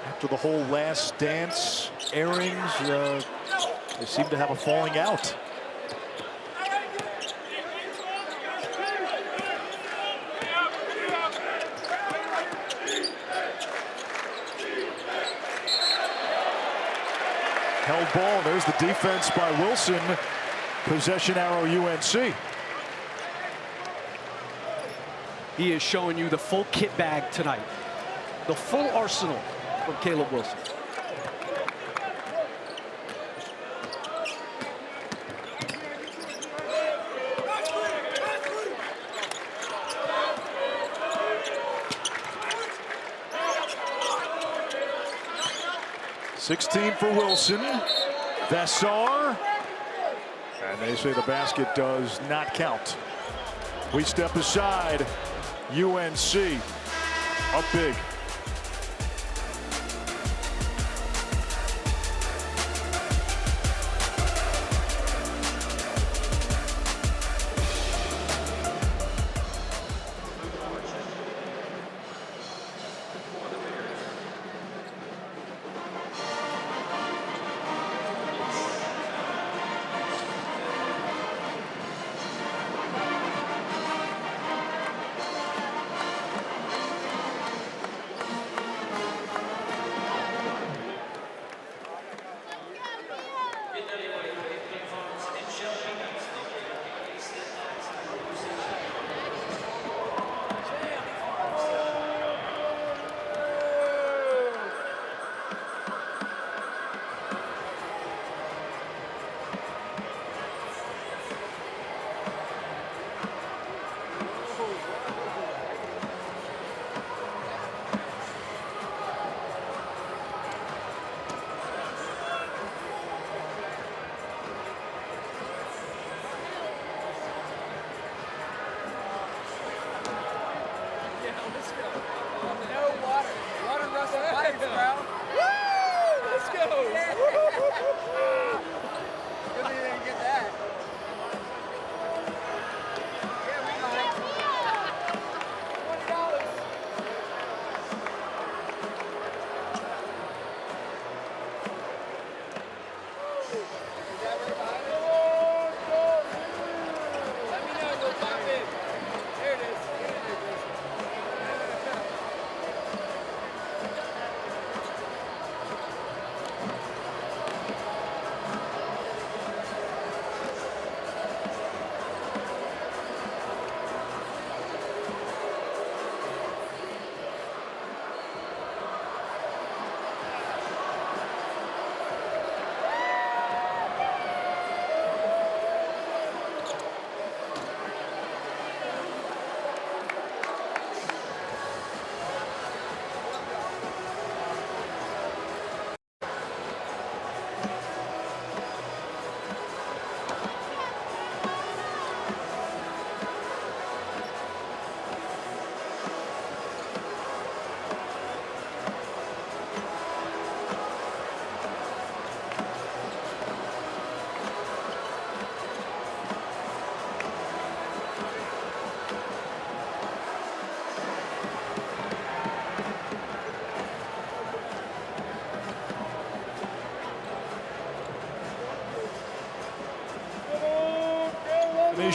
After the whole Last Dance airings, they seem to have a falling out. Held ball. There's the defense by Wilson. Possession arrow UNC. He is showing you the full kit bag tonight. The full arsenal from Caleb Wilson. $16 for Wilson. Veessaar. And they say the basket does not count. We step aside. UNC up big.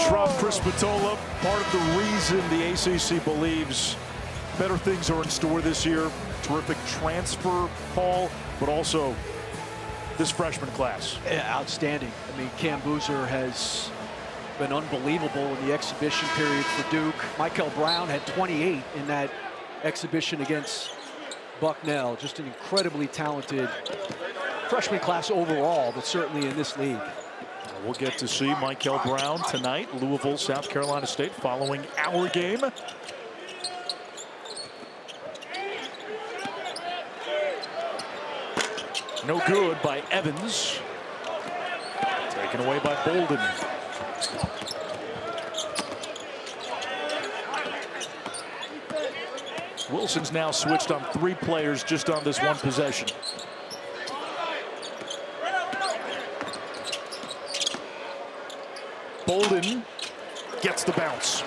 Shrub, Chris Patola, part of the reason the ACC believes better things are in store this year. Terrific transfer haul, but also this freshman class. Yeah, outstanding. I mean, Cam Boozer has been unbelievable in the exhibition period for Duke. Michael Brown had 28 in that exhibition against Bucknell. Just an incredibly talented freshman class overall, but certainly in this league. We'll get to see Michael Brown tonight, Louisville, South Carolina State, following our game. No good by Evans. Taken away by Bolden. Wilson's now switched on 3 players just on this one possession. Bolden gets the bounce.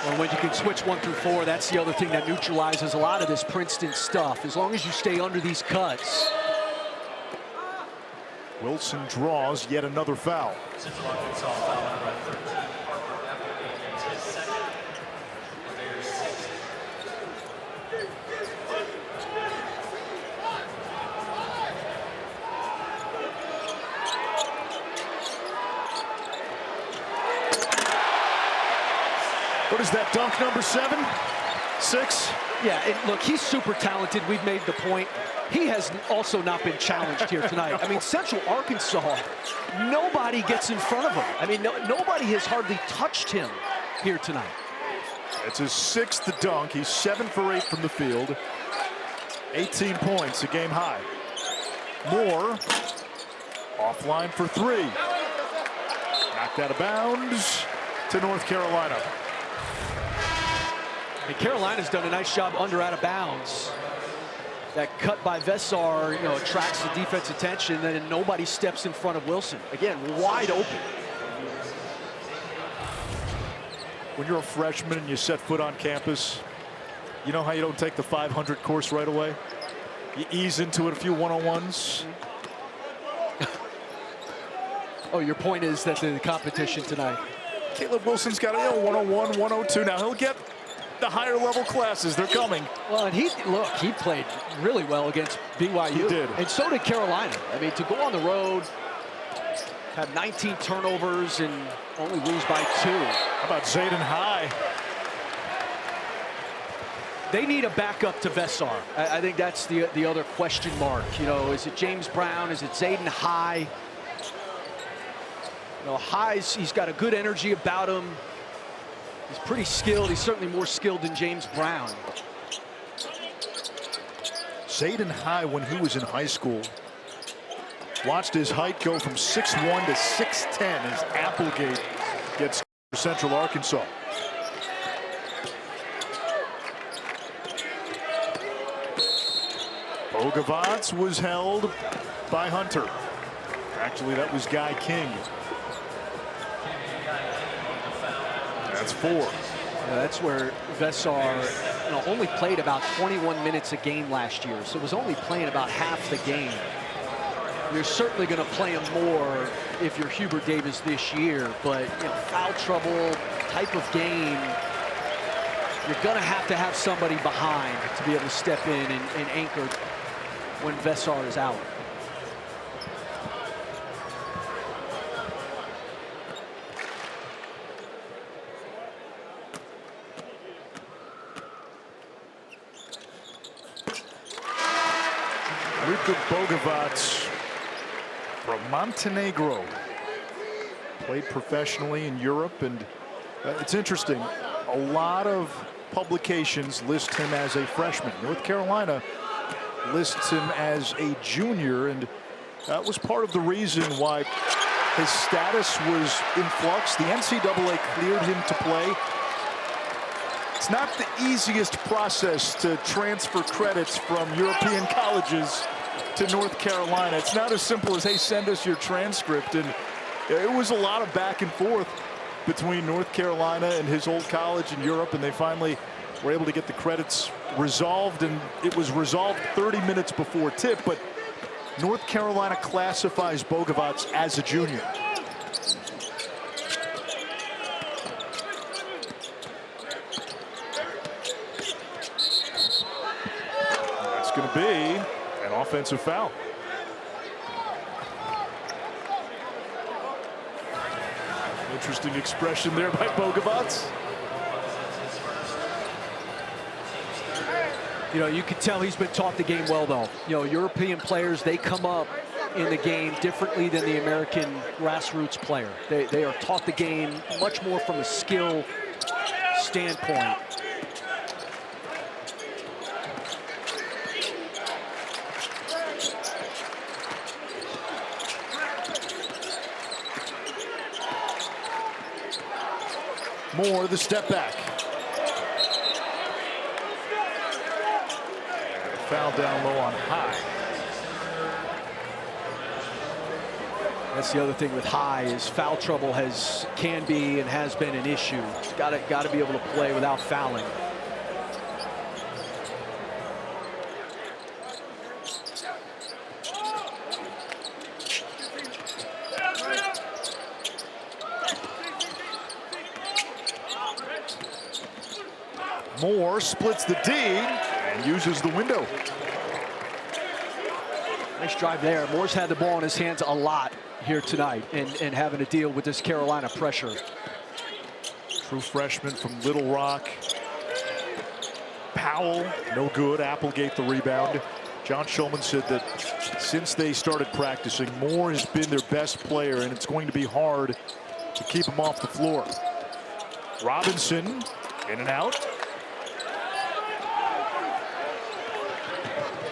Well, when you can switch 1 through 4, that's the other thing that neutralizes a lot of this Princeton stuff. As long as you stay under these cuts. Wilson draws yet another foul. Central Arkansas foul number 13, Parker Evans, his second. There's 6. What is that dunk, number 7? 6? Yeah, and look, he's super talented. We've made the point. He has also not been challenged here tonight. I mean, Central Arkansas, nobody gets in front of him. I mean, nobody has hardly touched him here tonight. It's his 6th dunk. He's 7 for 8 from the field. 18 points, a game high. Moore offline for 3. Knocked out of bounds to North Carolina. And Carolina's done a nice job under out of bounds. That cut by Veessaar, attracts the defense attention, and nobody steps in front of Wilson. Again, wide open. When you're a freshman and you set foot on campus, you know how you don't take the 500 course right away? You ease into it a few one-on-ones. Oh, your point is that the competition tonight. Caleb Wilson's got a 101, 102. Now he'll get the higher level classes. They're coming. Well, and he played really well against BYU. He did. And so did Carolina. I mean, to go on the road, have 19 turnovers and only lose by 2. How about Zayden High? They need a backup to Veessaar. I think that's the other question mark. Is it James Brown? Is it Zayden High? High's, he's got a good energy about him. He's pretty skilled. He's certainly more skilled than James Brown. Zayden High, when he was in high school, watched his height go from 6'1" to 6'10" as Applegate gets Central Arkansas. Bogavants was held by Hunter. Actually, that was Guy King. That's 4. That's where Veessaar only played about 21 minutes a game last year, so was only playing about half the game. You're certainly going to play him more if you're Hubert Davis this year, but foul trouble type of game, you're going to have somebody behind to be able to step in and anchor when Veessaar is out. Bogavants from Montenegro. Played professionally in Europe, and it's interesting. A lot of publications list him as a freshman. North Carolina lists him as a junior, and that was part of the reason why his status was in flux. The NCAA cleared him to play. It's not the easiest process to transfer credits from European colleges to North Carolina. It's not as simple as, hey, send us your transcript. And it was a lot of back and forth between North Carolina and his old college in Europe, and they finally were able to get the credits resolved, and it was resolved 30 minutes before tip. But North Carolina classifies Bogavants as a junior. That's going to be an offensive foul. Interesting expression there by Bogovac. You know, you can tell he's been taught the game well, though. You know, European players, they come up in the game differently than the American grassroots player. They are taught the game much more from a skill standpoint. Moore, the step back. Foul down low on High. That's the other thing with High is foul trouble can be and has been an issue. Got to be able to play without fouling. Moore splits the D and uses the window. Nice drive there. Moore's had the ball in his hands a lot here tonight and having to deal with this Carolina pressure. True freshman from Little Rock. Powell, no good. Applegate the rebound. John Shulman said that since they started practicing, Moore has been their best player, and it's going to be hard to keep him off the floor. Robinson, in and out.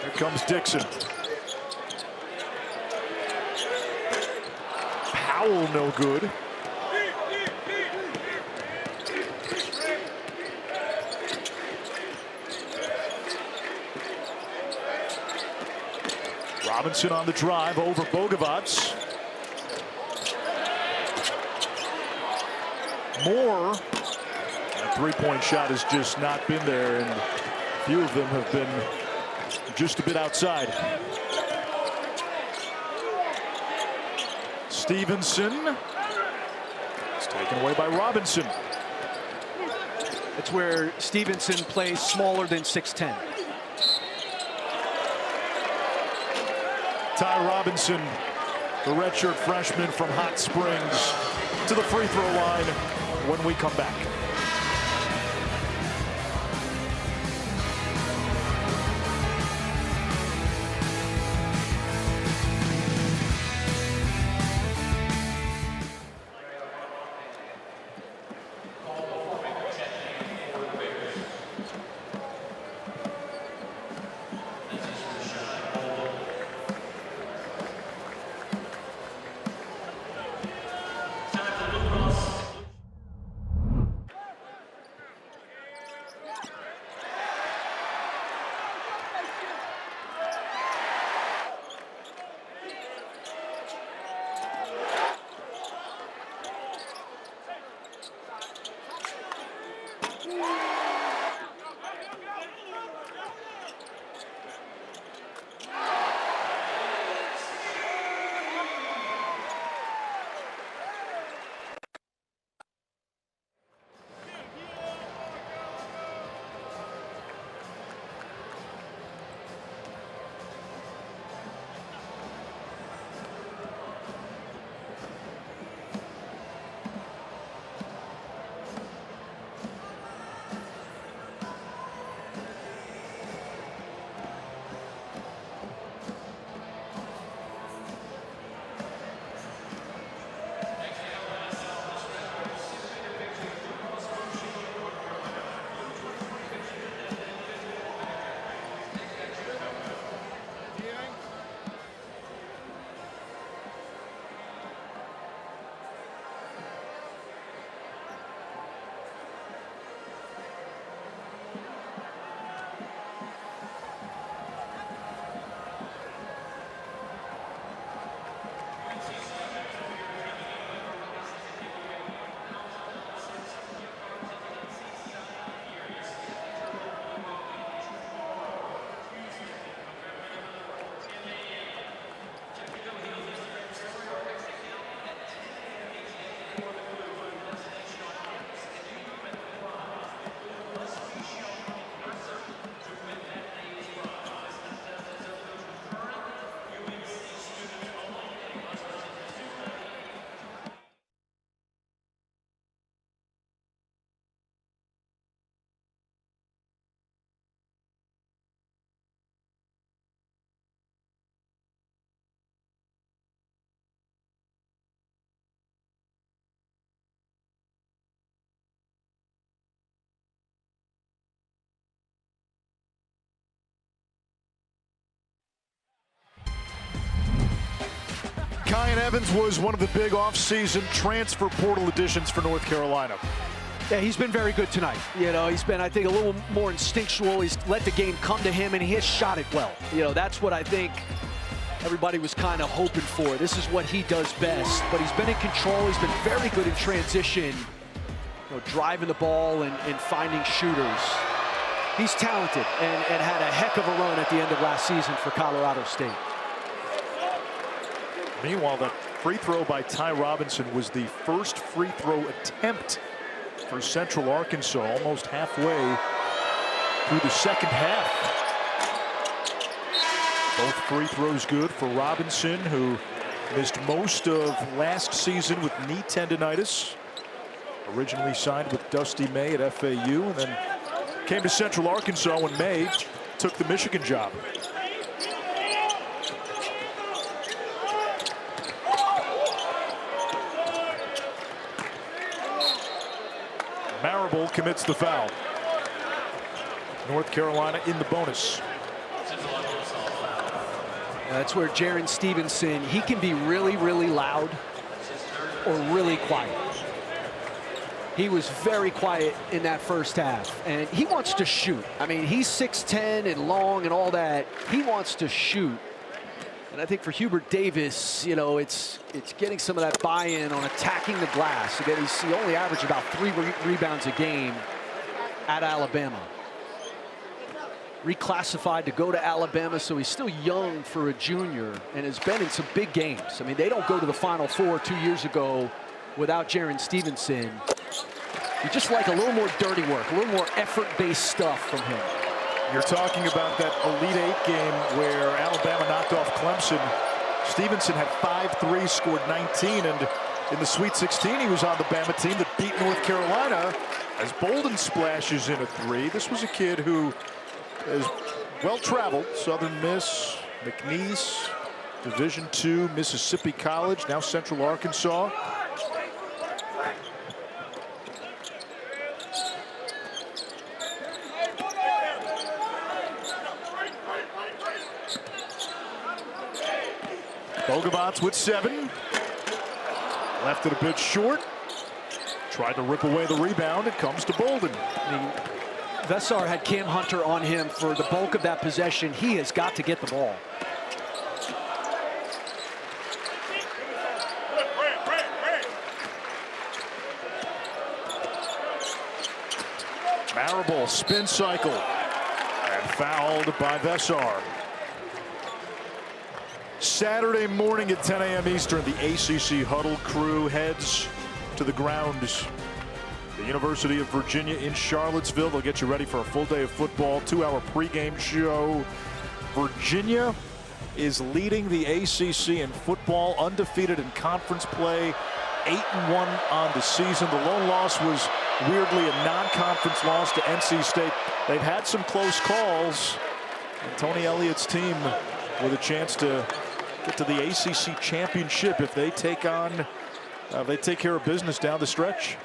Here comes Dixon. Powell, no good. Robinson on the drive over Bogovac. Moore, that three-point shot has just not been there, and a few of them have been just a bit outside. Stevenson. It's taken away by Robinson. It's where Stevenson plays smaller than 6'10". Ty Robinson, the redshirt freshman from Hot Springs, to the free throw line when we come back. Kyan Evans was one of the big offseason transfer portal additions for North Carolina. Yeah, he's been very good tonight. You know, he's been, I think, a little more instinctual. He's let the game come to him, and he has shot it well. You know, that's what I think everybody was kind of hoping for. This is what he does best. But he's been in control. He's been very good in transition, you know, driving the ball and finding shooters. He's talented and had a heck of a run at the end of last season for Colorado State. Meanwhile, the free throw by Ty Robinson was the first free throw attempt for Central Arkansas, almost halfway through the second half. Both free throws good for Robinson, who missed most of last season with knee tendonitis. Originally signed with Dusty May at FAU, and then came to Central Arkansas when May took the Michigan job. Marable commits the foul. North Carolina in the bonus. That's where Jaren Stevenson, he can be really, really loud or really quiet. He was very quiet in that first half, and he wants to shoot. I mean, he's 6'10" and long and all that. He wants to shoot. And I think for Hubert Davis, you know, it's getting some of that buy-in on attacking the glass. Again, he only averaged about 3 rebounds a game at Alabama. Reclassified to go to Alabama, so he's still young for a junior and has been in some big games. I mean, they don't go to the Final Four 2 years ago without Jaren Stevenson. You just like a little more dirty work, a little more effort-based stuff from him. You're talking about that Elite Eight game where Alabama knocked off Clemson. Stevenson had 5 threes, scored 19, and in the Sweet 16, he was on the Bama team that beat North Carolina as Bolden splashes in a 3. This was a kid who is well-traveled. Southern Miss, McNeese, Division II, Mississippi College, now Central Arkansas. Bogavants with 7. Left it a bit short. Tried to rip away the rebound. It comes to Bolden. I mean, Veessaar had Cam Hunter on him for the bulk of that possession. He has got to get the ball. Marable spin cycle and fouled by Veessaar. Saturday morning at 10 a.m. Eastern, the ACC Huddle crew heads to the grounds. The University of Virginia in Charlottesville. They'll get you ready for a full day of football, 2-hour pregame show. Virginia is leading the ACC in football, undefeated in conference play, 8-1 on the season. The lone loss was weirdly a non-conference loss to NC State. They've had some close calls, and Tony Elliott's team with a chance to get to the ACC championship if they take care of business down the stretch.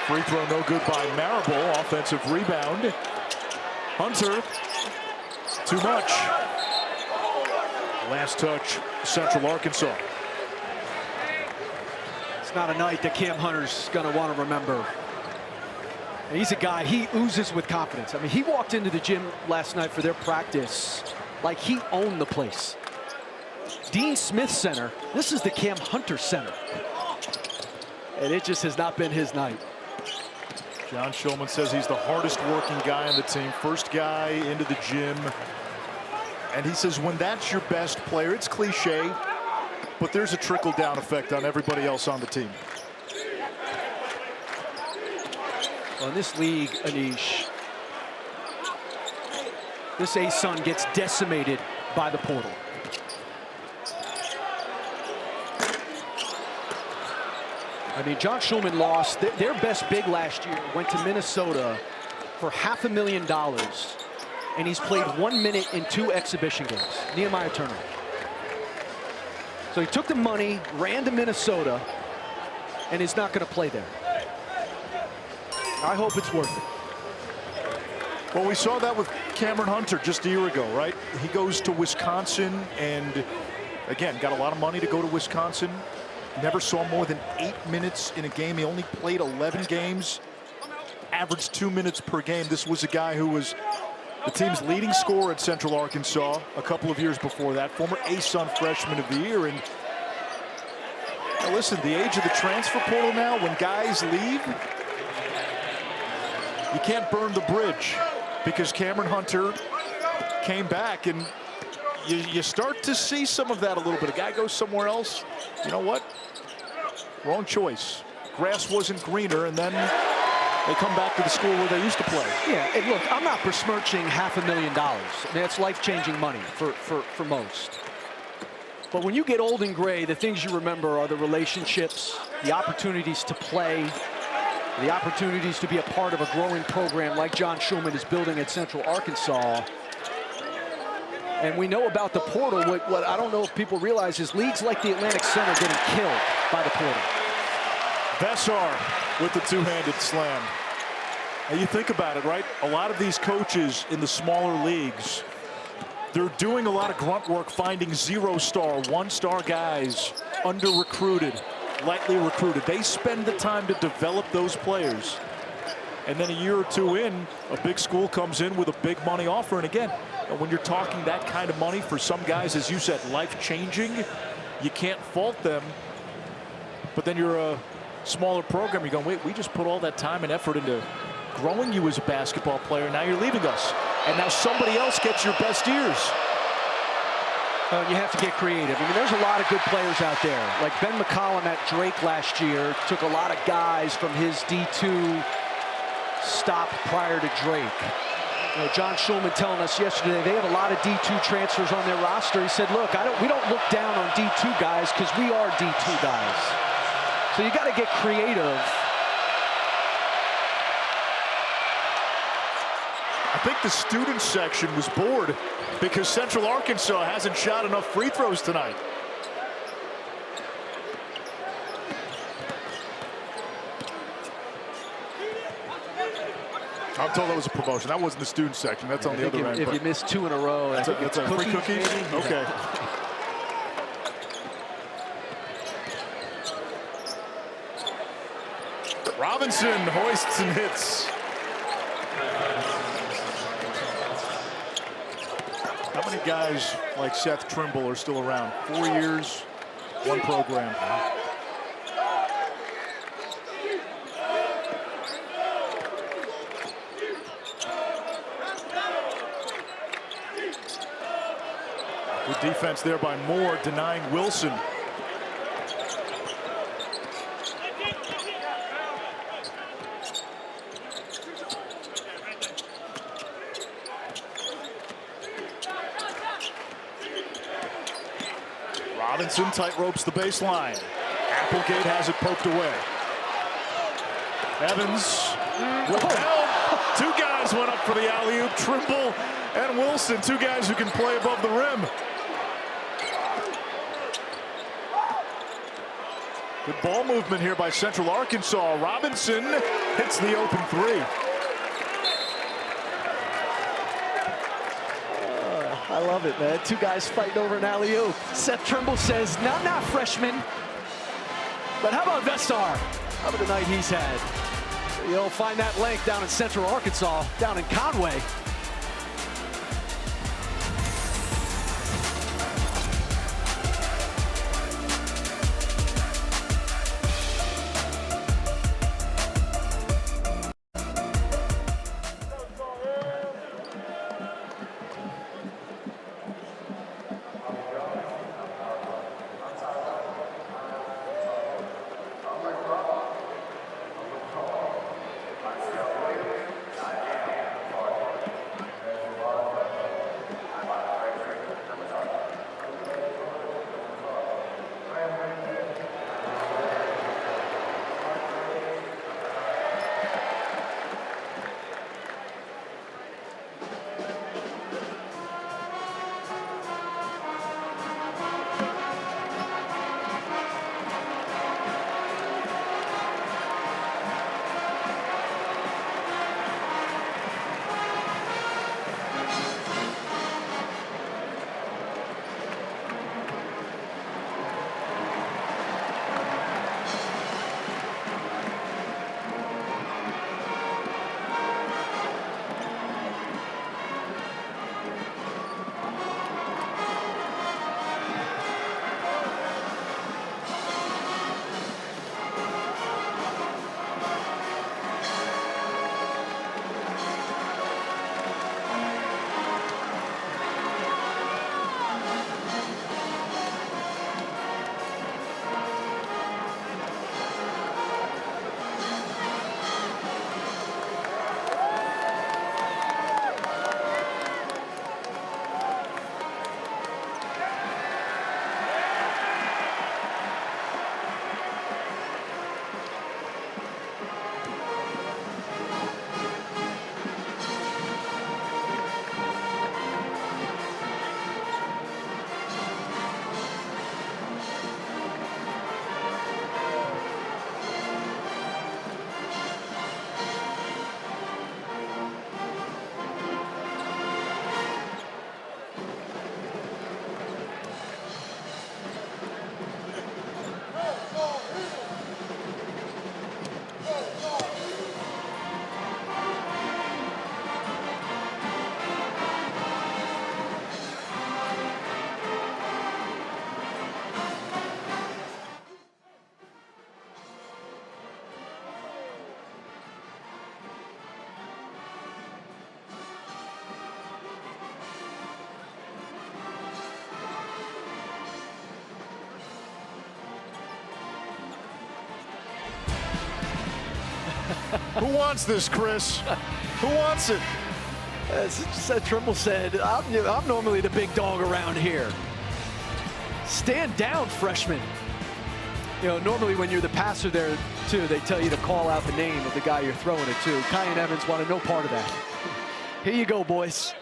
Free throw no good by Marable. Offensive rebound. Hunter, too much. Last touch, Central Arkansas. It's not a night that Cam Hunter's going to want to remember. And he's a guy, he oozes with confidence. I mean, he walked into the gym last night for their practice like he owned the place. Dean Smith Center, this is the Cam Hunter Center. And it just has not been his night. John Shulman says he's the hardest working guy on the team. First guy into the gym. And he says when that's your best player, it's cliche, but there's a trickle-down effect on everybody else on the team. Well, in this league, Anish, this ASUN gets decimated by the portal. I mean, John Shulman lost their best big last year, went to Minnesota for $500,000, and he's played 1 minute in 2 exhibition games. Nehemiah Turner. So he took the money, ran to Minnesota, and is not going to play there. I hope it's worth it. Well, we saw that with Cameron Hunter just a year ago, right? He goes to Wisconsin and, again, got a lot of money to go to Wisconsin. Never saw more than 8 minutes in a game. He only played 11 games, averaged 2 minutes per game. This was a guy who was the team's leading scorer at Central Arkansas a couple of years before that, former ASUN Freshman of the Year. And now listen, the age of the transfer portal now, when guys leave, you can't burn the bridge, because Cameron Hunter came back, and you start to see some of that a little bit. A guy goes somewhere else, you know what? Wrong choice. Grass wasn't greener, and then they come back to the school where they used to play. Yeah, and look, I'm not besmirching $500,000. I mean, that's life-changing money for most. But when you get old and gray, the things you remember are the relationships, the opportunities to play, the opportunities to be a part of a growing program like John Shulman is building at Central Arkansas. And we know about the portal. What I don't know if people realize is leagues like the Atlantic Center getting killed by the portal. Veessaar with the two-handed slam. Now you think about it, right? A lot of these coaches in the smaller leagues, they're doing a lot of grunt work, finding 0-star, 1-star guys, under-recruited, lightly recruited. They spend the time to develop those players. And then a year or two in, a big school comes in with a big money offer. And again, when you're talking that kind of money for some guys, as you said, life-changing, you can't fault them. But then you're a smaller program. You're going, wait, we just put all that time and effort into growing you as a basketball player. Now you're leaving us. And now somebody else gets your best years. You have to get creative. I mean, there's a lot of good players out there. Like Ben McCollum at Drake last year took a lot of guys from his D2 stop prior to Drake. You know, John Shulman telling us yesterday they have a lot of D2 transfers on their roster. He said, look, we don't look down on D2 guys because we are D2 guys. So you got to get creative. I think the student section was bored because Central Arkansas hasn't shot enough free throws tonight. I'm told that was a promotion. That wasn't the student section. That's on the other end. If you miss 2 in a row, that's a free cookie? Okay. Robinson hoists and hits. How many guys like Seth Trimble are still around? 4 years, 1 program. Good defense there by Moore, denying Wilson. Robinson tight ropes the baseline. Applegate has it poked away. Evans with help. 2 guys went up for the alley-oop. Trimble and Wilson, 2 guys who can play above the rim. Good ball movement here by Central Arkansas. Robinson hits the open 3. I love it, man. 2 guys fighting over an alley-oop. Seth Trimble says, not freshman. But how about Veessaar? How about the night he's had? You'll find that length down in Central Arkansas, down in Conway. Who wants this, Chris? Who wants it? As Trimble said, I'm normally the big dog around here. Stand down, freshman. You know, normally when you're the passer there, too, they tell you to call out the name of the guy you're throwing it to. Kyan Evans wanted no part of that. Here you go, boys.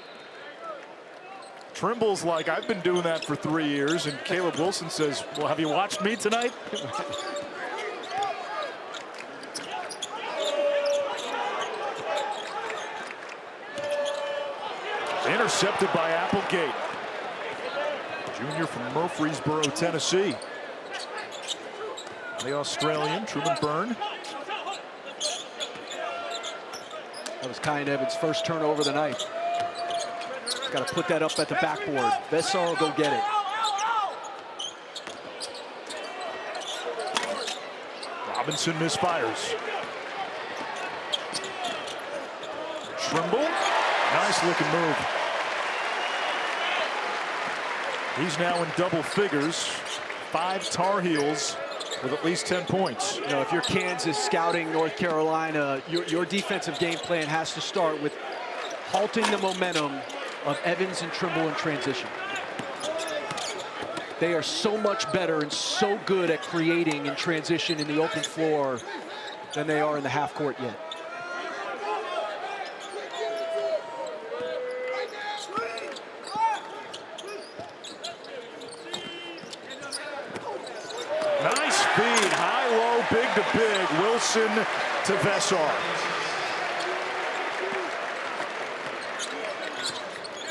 Trimble's like, I've been doing that for 3 years, and Caleb Wilson says, well, have you watched me tonight? Intercepted by Applegate. Junior from Murfreesboro, Tennessee. The Australian, Truman Byrne. That was Kyan Evans' first turnover of the night. Got to put that up at the backboard. Veessaar will go get it. Robinson misfires. Trimble, nice looking move. He's now in double figures. 5 Tar Heels with at least 10 points. You know, if you're Kansas scouting North Carolina, your defensive game plan has to start with halting the momentum of Evans and Trimble in transition. They are so much better and so good at creating in transition in the open floor than they are in the half court yet. Nice feed, high, low, big to big. Wilson to Veessaar.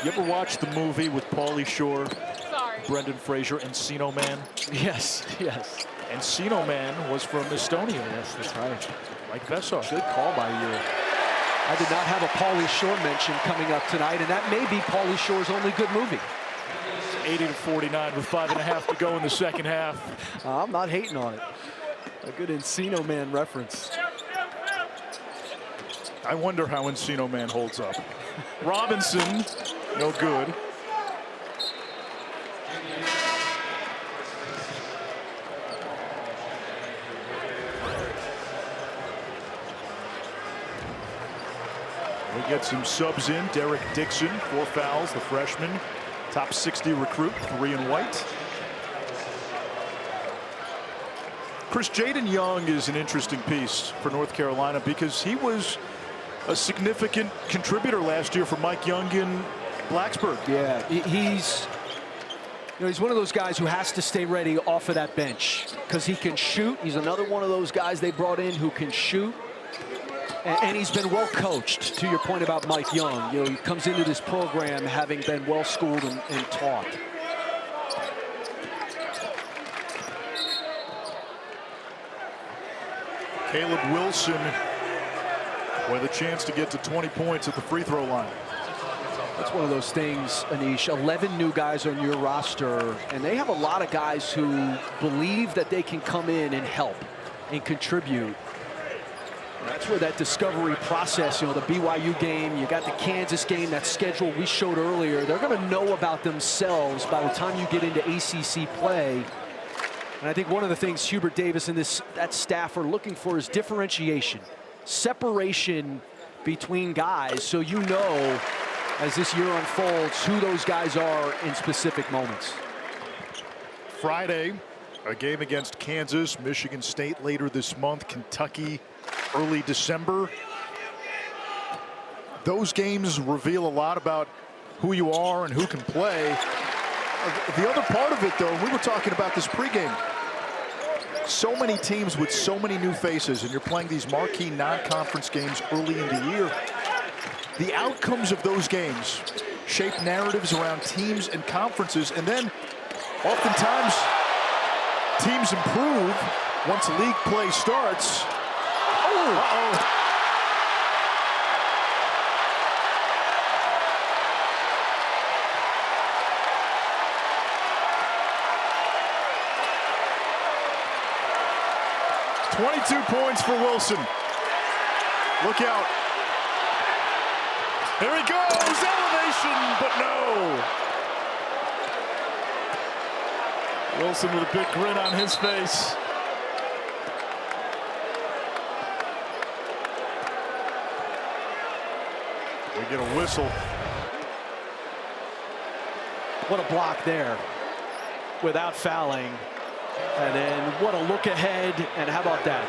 You ever watch the movie with Pauly Shore, Brendan Fraser, Encino Man? Yes, yes. Encino Man was from Estonia. Yes, that's right. Like Veessaar. Good call by you. I did not have a Pauly Shore mention coming up tonight, and that may be Pauly Shore's only good movie. 80-49 with 5.5 to go in the second half. I'm not hating on it. A good Encino Man reference. I wonder how Encino Man holds up. Robinson, no good. We get some subs in. Derek Dixon, 4 fouls, the freshman. Top 60 recruit, 3 in white. Chris, Jaden Young is an interesting piece for North Carolina because he was a significant contributor last year for Mike Young in Blacksburg. Yeah, he's one of those guys who has to stay ready off of that bench because he can shoot. He's another one of those guys they brought in who can shoot. And he's been well coached, to your point about Mike Young. You know, he comes into this program having been well schooled and taught. Caleb Wilson with a chance to get to 20 points at the free throw line. That's one of those things, Anish. 11 new guys on your roster, and they have a lot of guys who believe that they can come in and help and contribute. That's where that discovery process, you know, the BYU game, you got the Kansas game, that schedule we showed earlier, they're going to know about themselves by the time you get into ACC play. And I think one of the things Hubert Davis and that staff are looking for is differentiation, separation between guys, so you know as this year unfolds who those guys are in specific moments. Friday, a game against Kansas, Michigan State later this month, Kentucky early December. Those games reveal a lot about who you are and who can play. The other part of it, though, we were talking about this pregame. So many teams with so many new faces, and you're playing these marquee non-conference games early in the year. The outcomes of those games shape narratives around teams and conferences, and then oftentimes teams improve once league play starts. Uh-oh. 22 points for Wilson. Look out. There he goes, elevation, but no. Wilson with a big grin on his face. We get a whistle. What a block there without fouling. And then what a look ahead. And how about that?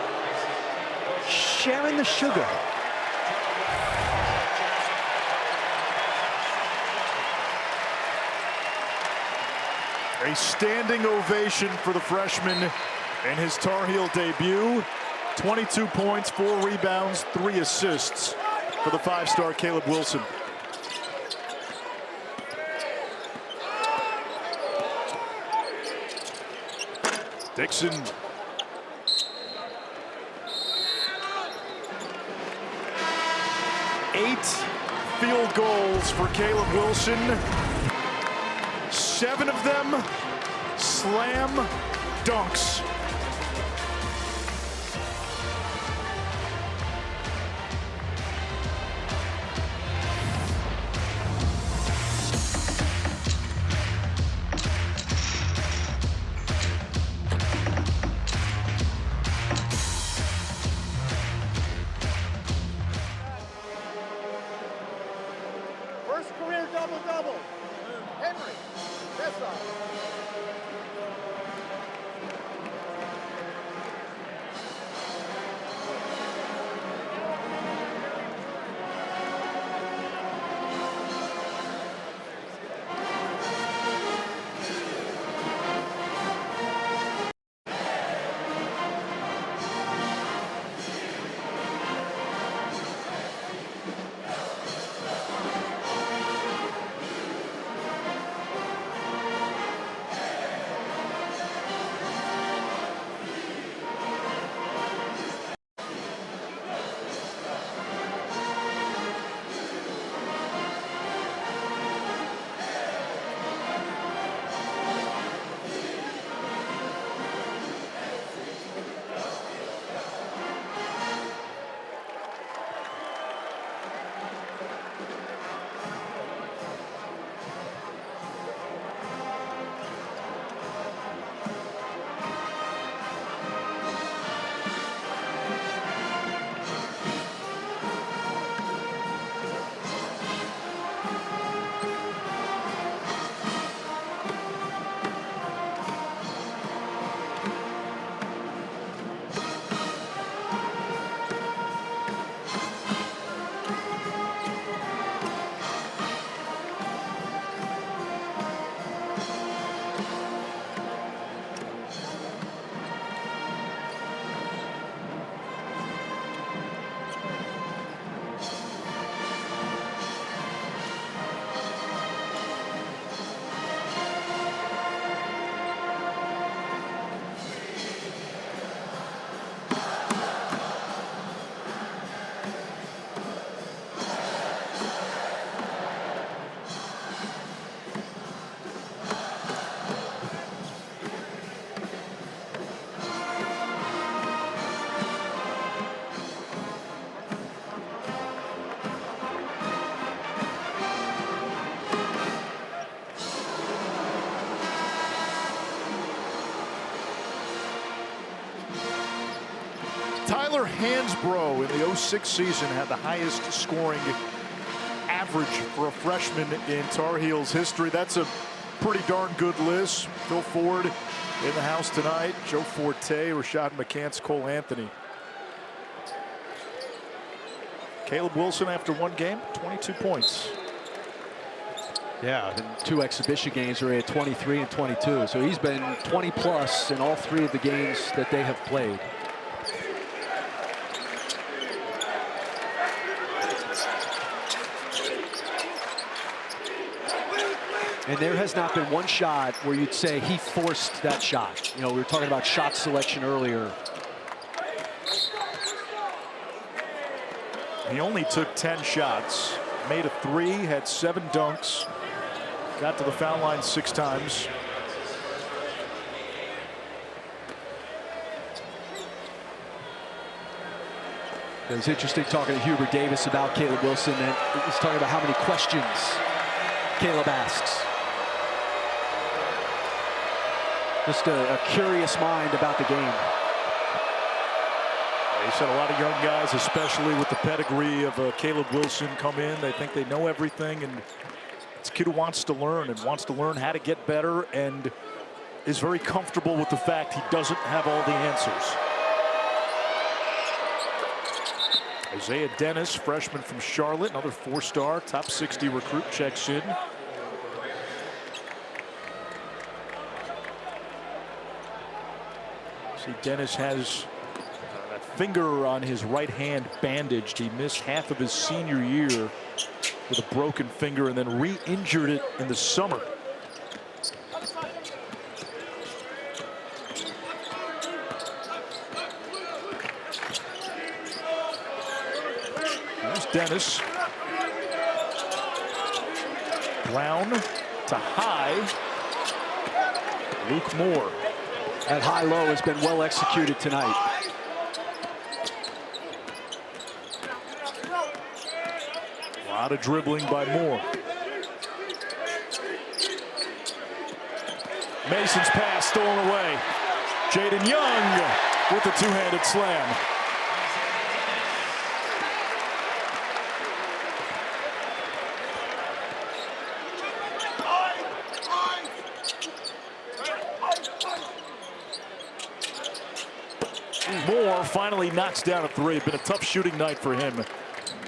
Sharing the sugar. A standing ovation for the freshman in his Tar Heel debut. 22 points, 4 rebounds, 3 assists for the 5-star Caleb Wilson. Dixon. Eight field goals for Caleb Wilson. 7 of them slam dunks. First career double-double. Henri Veessaar. Tyler Hansbrough in the 06 season had the highest scoring average for a freshman in Tar Heels history. That's a pretty darn good list. Phil Ford in the house tonight. Joe Forte, Rashad McCants, Cole Anthony. Caleb Wilson after 1 game, 22 points. Yeah, in 2 exhibition games where he had 23 and 22. So he's been 20 plus in all 3 of the games that they have played. And there has not been one shot where you'd say he forced that shot. You know, we were talking about shot selection earlier. He only took 10 shots, made a 3, had 7 dunks, got to the foul line 6 times. It was interesting talking to Hubert Davis about Caleb Wilson, and he was talking about how many questions Caleb asks. Just a curious mind about the game. They said a lot of young guys, especially with the pedigree of Caleb Wilson, come in. They think they know everything, and it's a kid who wants to learn how to get better, and is very comfortable with the fact he doesn't have all the answers. Isaiah Dennis, freshman from Charlotte, another 4-star, top 60 recruit, checks in. See, Dennis has that finger on his right hand bandaged. He missed half of his senior year with a broken finger and then re-injured it in the summer. There's Dennis. Brown to high. Luke Moore. That high-low has been well executed tonight. A lot of dribbling by Moore. Mason's pass stolen away. Jaden Young with the two-handed slam. Moore finally knocks down a three. Been a tough shooting night for him.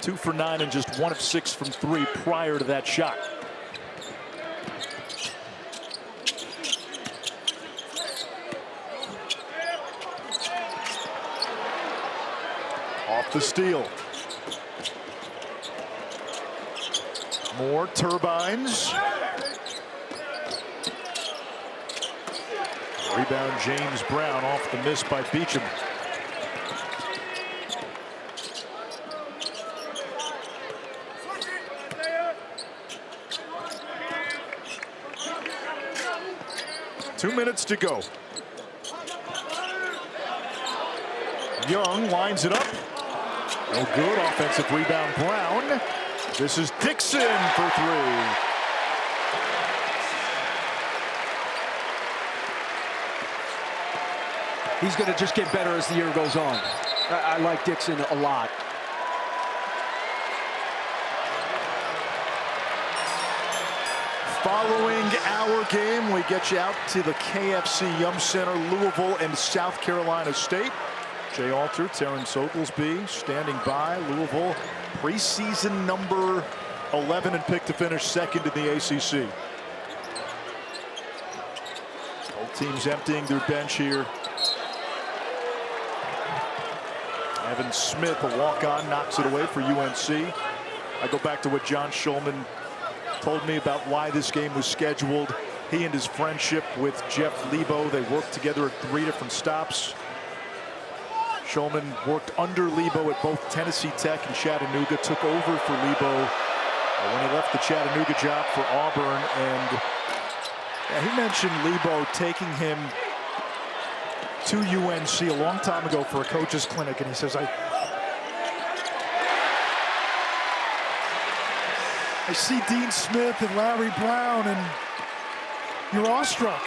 2 for 9 and just 1 of 6 from 3 prior to that shot. Off the steal. Moore turbines. Rebound James Brown off the miss by Beecham. Two minutes to go. Young lines it up. No good. Offensive rebound, Brown. This is Dixon for 3. He's going to just get better as the year goes on. I like Dixon a lot. Following our game, we get you out to the KFC Yum Center, Louisville and South Carolina State. Jay Alter, Terrence Oglesby standing by. Louisville, preseason number 11 and picked to finish second in the ACC. Both teams emptying their bench here. Evan Smith, a walk-on, knocks it away for UNC. I go back to what John Shulman told me about why this game was scheduled. He and his friendship with Jeff Lebo, they worked together at 3 different stops. Shulman worked under Lebo at both Tennessee Tech and Chattanooga, took over for Lebo when he left the Chattanooga job for Auburn. And he mentioned Lebo taking him to UNC a long time ago for a coach's clinic, and he says, I see Dean Smith and Larry Brown, and you're awestruck.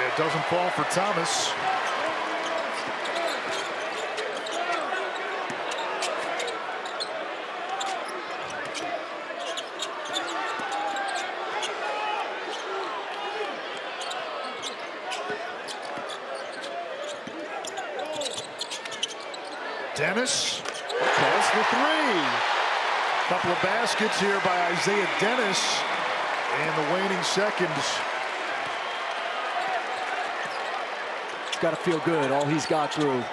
It doesn't fall for Thomas. Dennis, pass for 3. Couple of baskets here by Isaiah Dennis in the waning seconds. Got to feel good, all he's got through.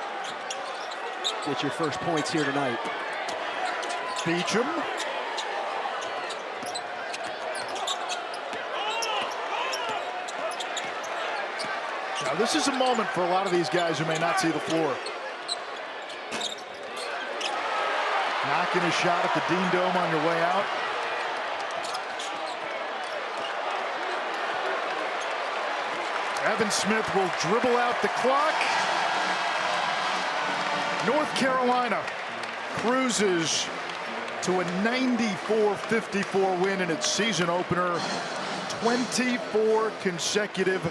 Get your first points here tonight. Beecham. Now this is a moment for a lot of these guys who may not see the floor. Knocking a shot at the Dean Dome on your way out. Evan Smith will dribble out the clock. North Carolina cruises to a 94-54 win in its season opener. 24 consecutive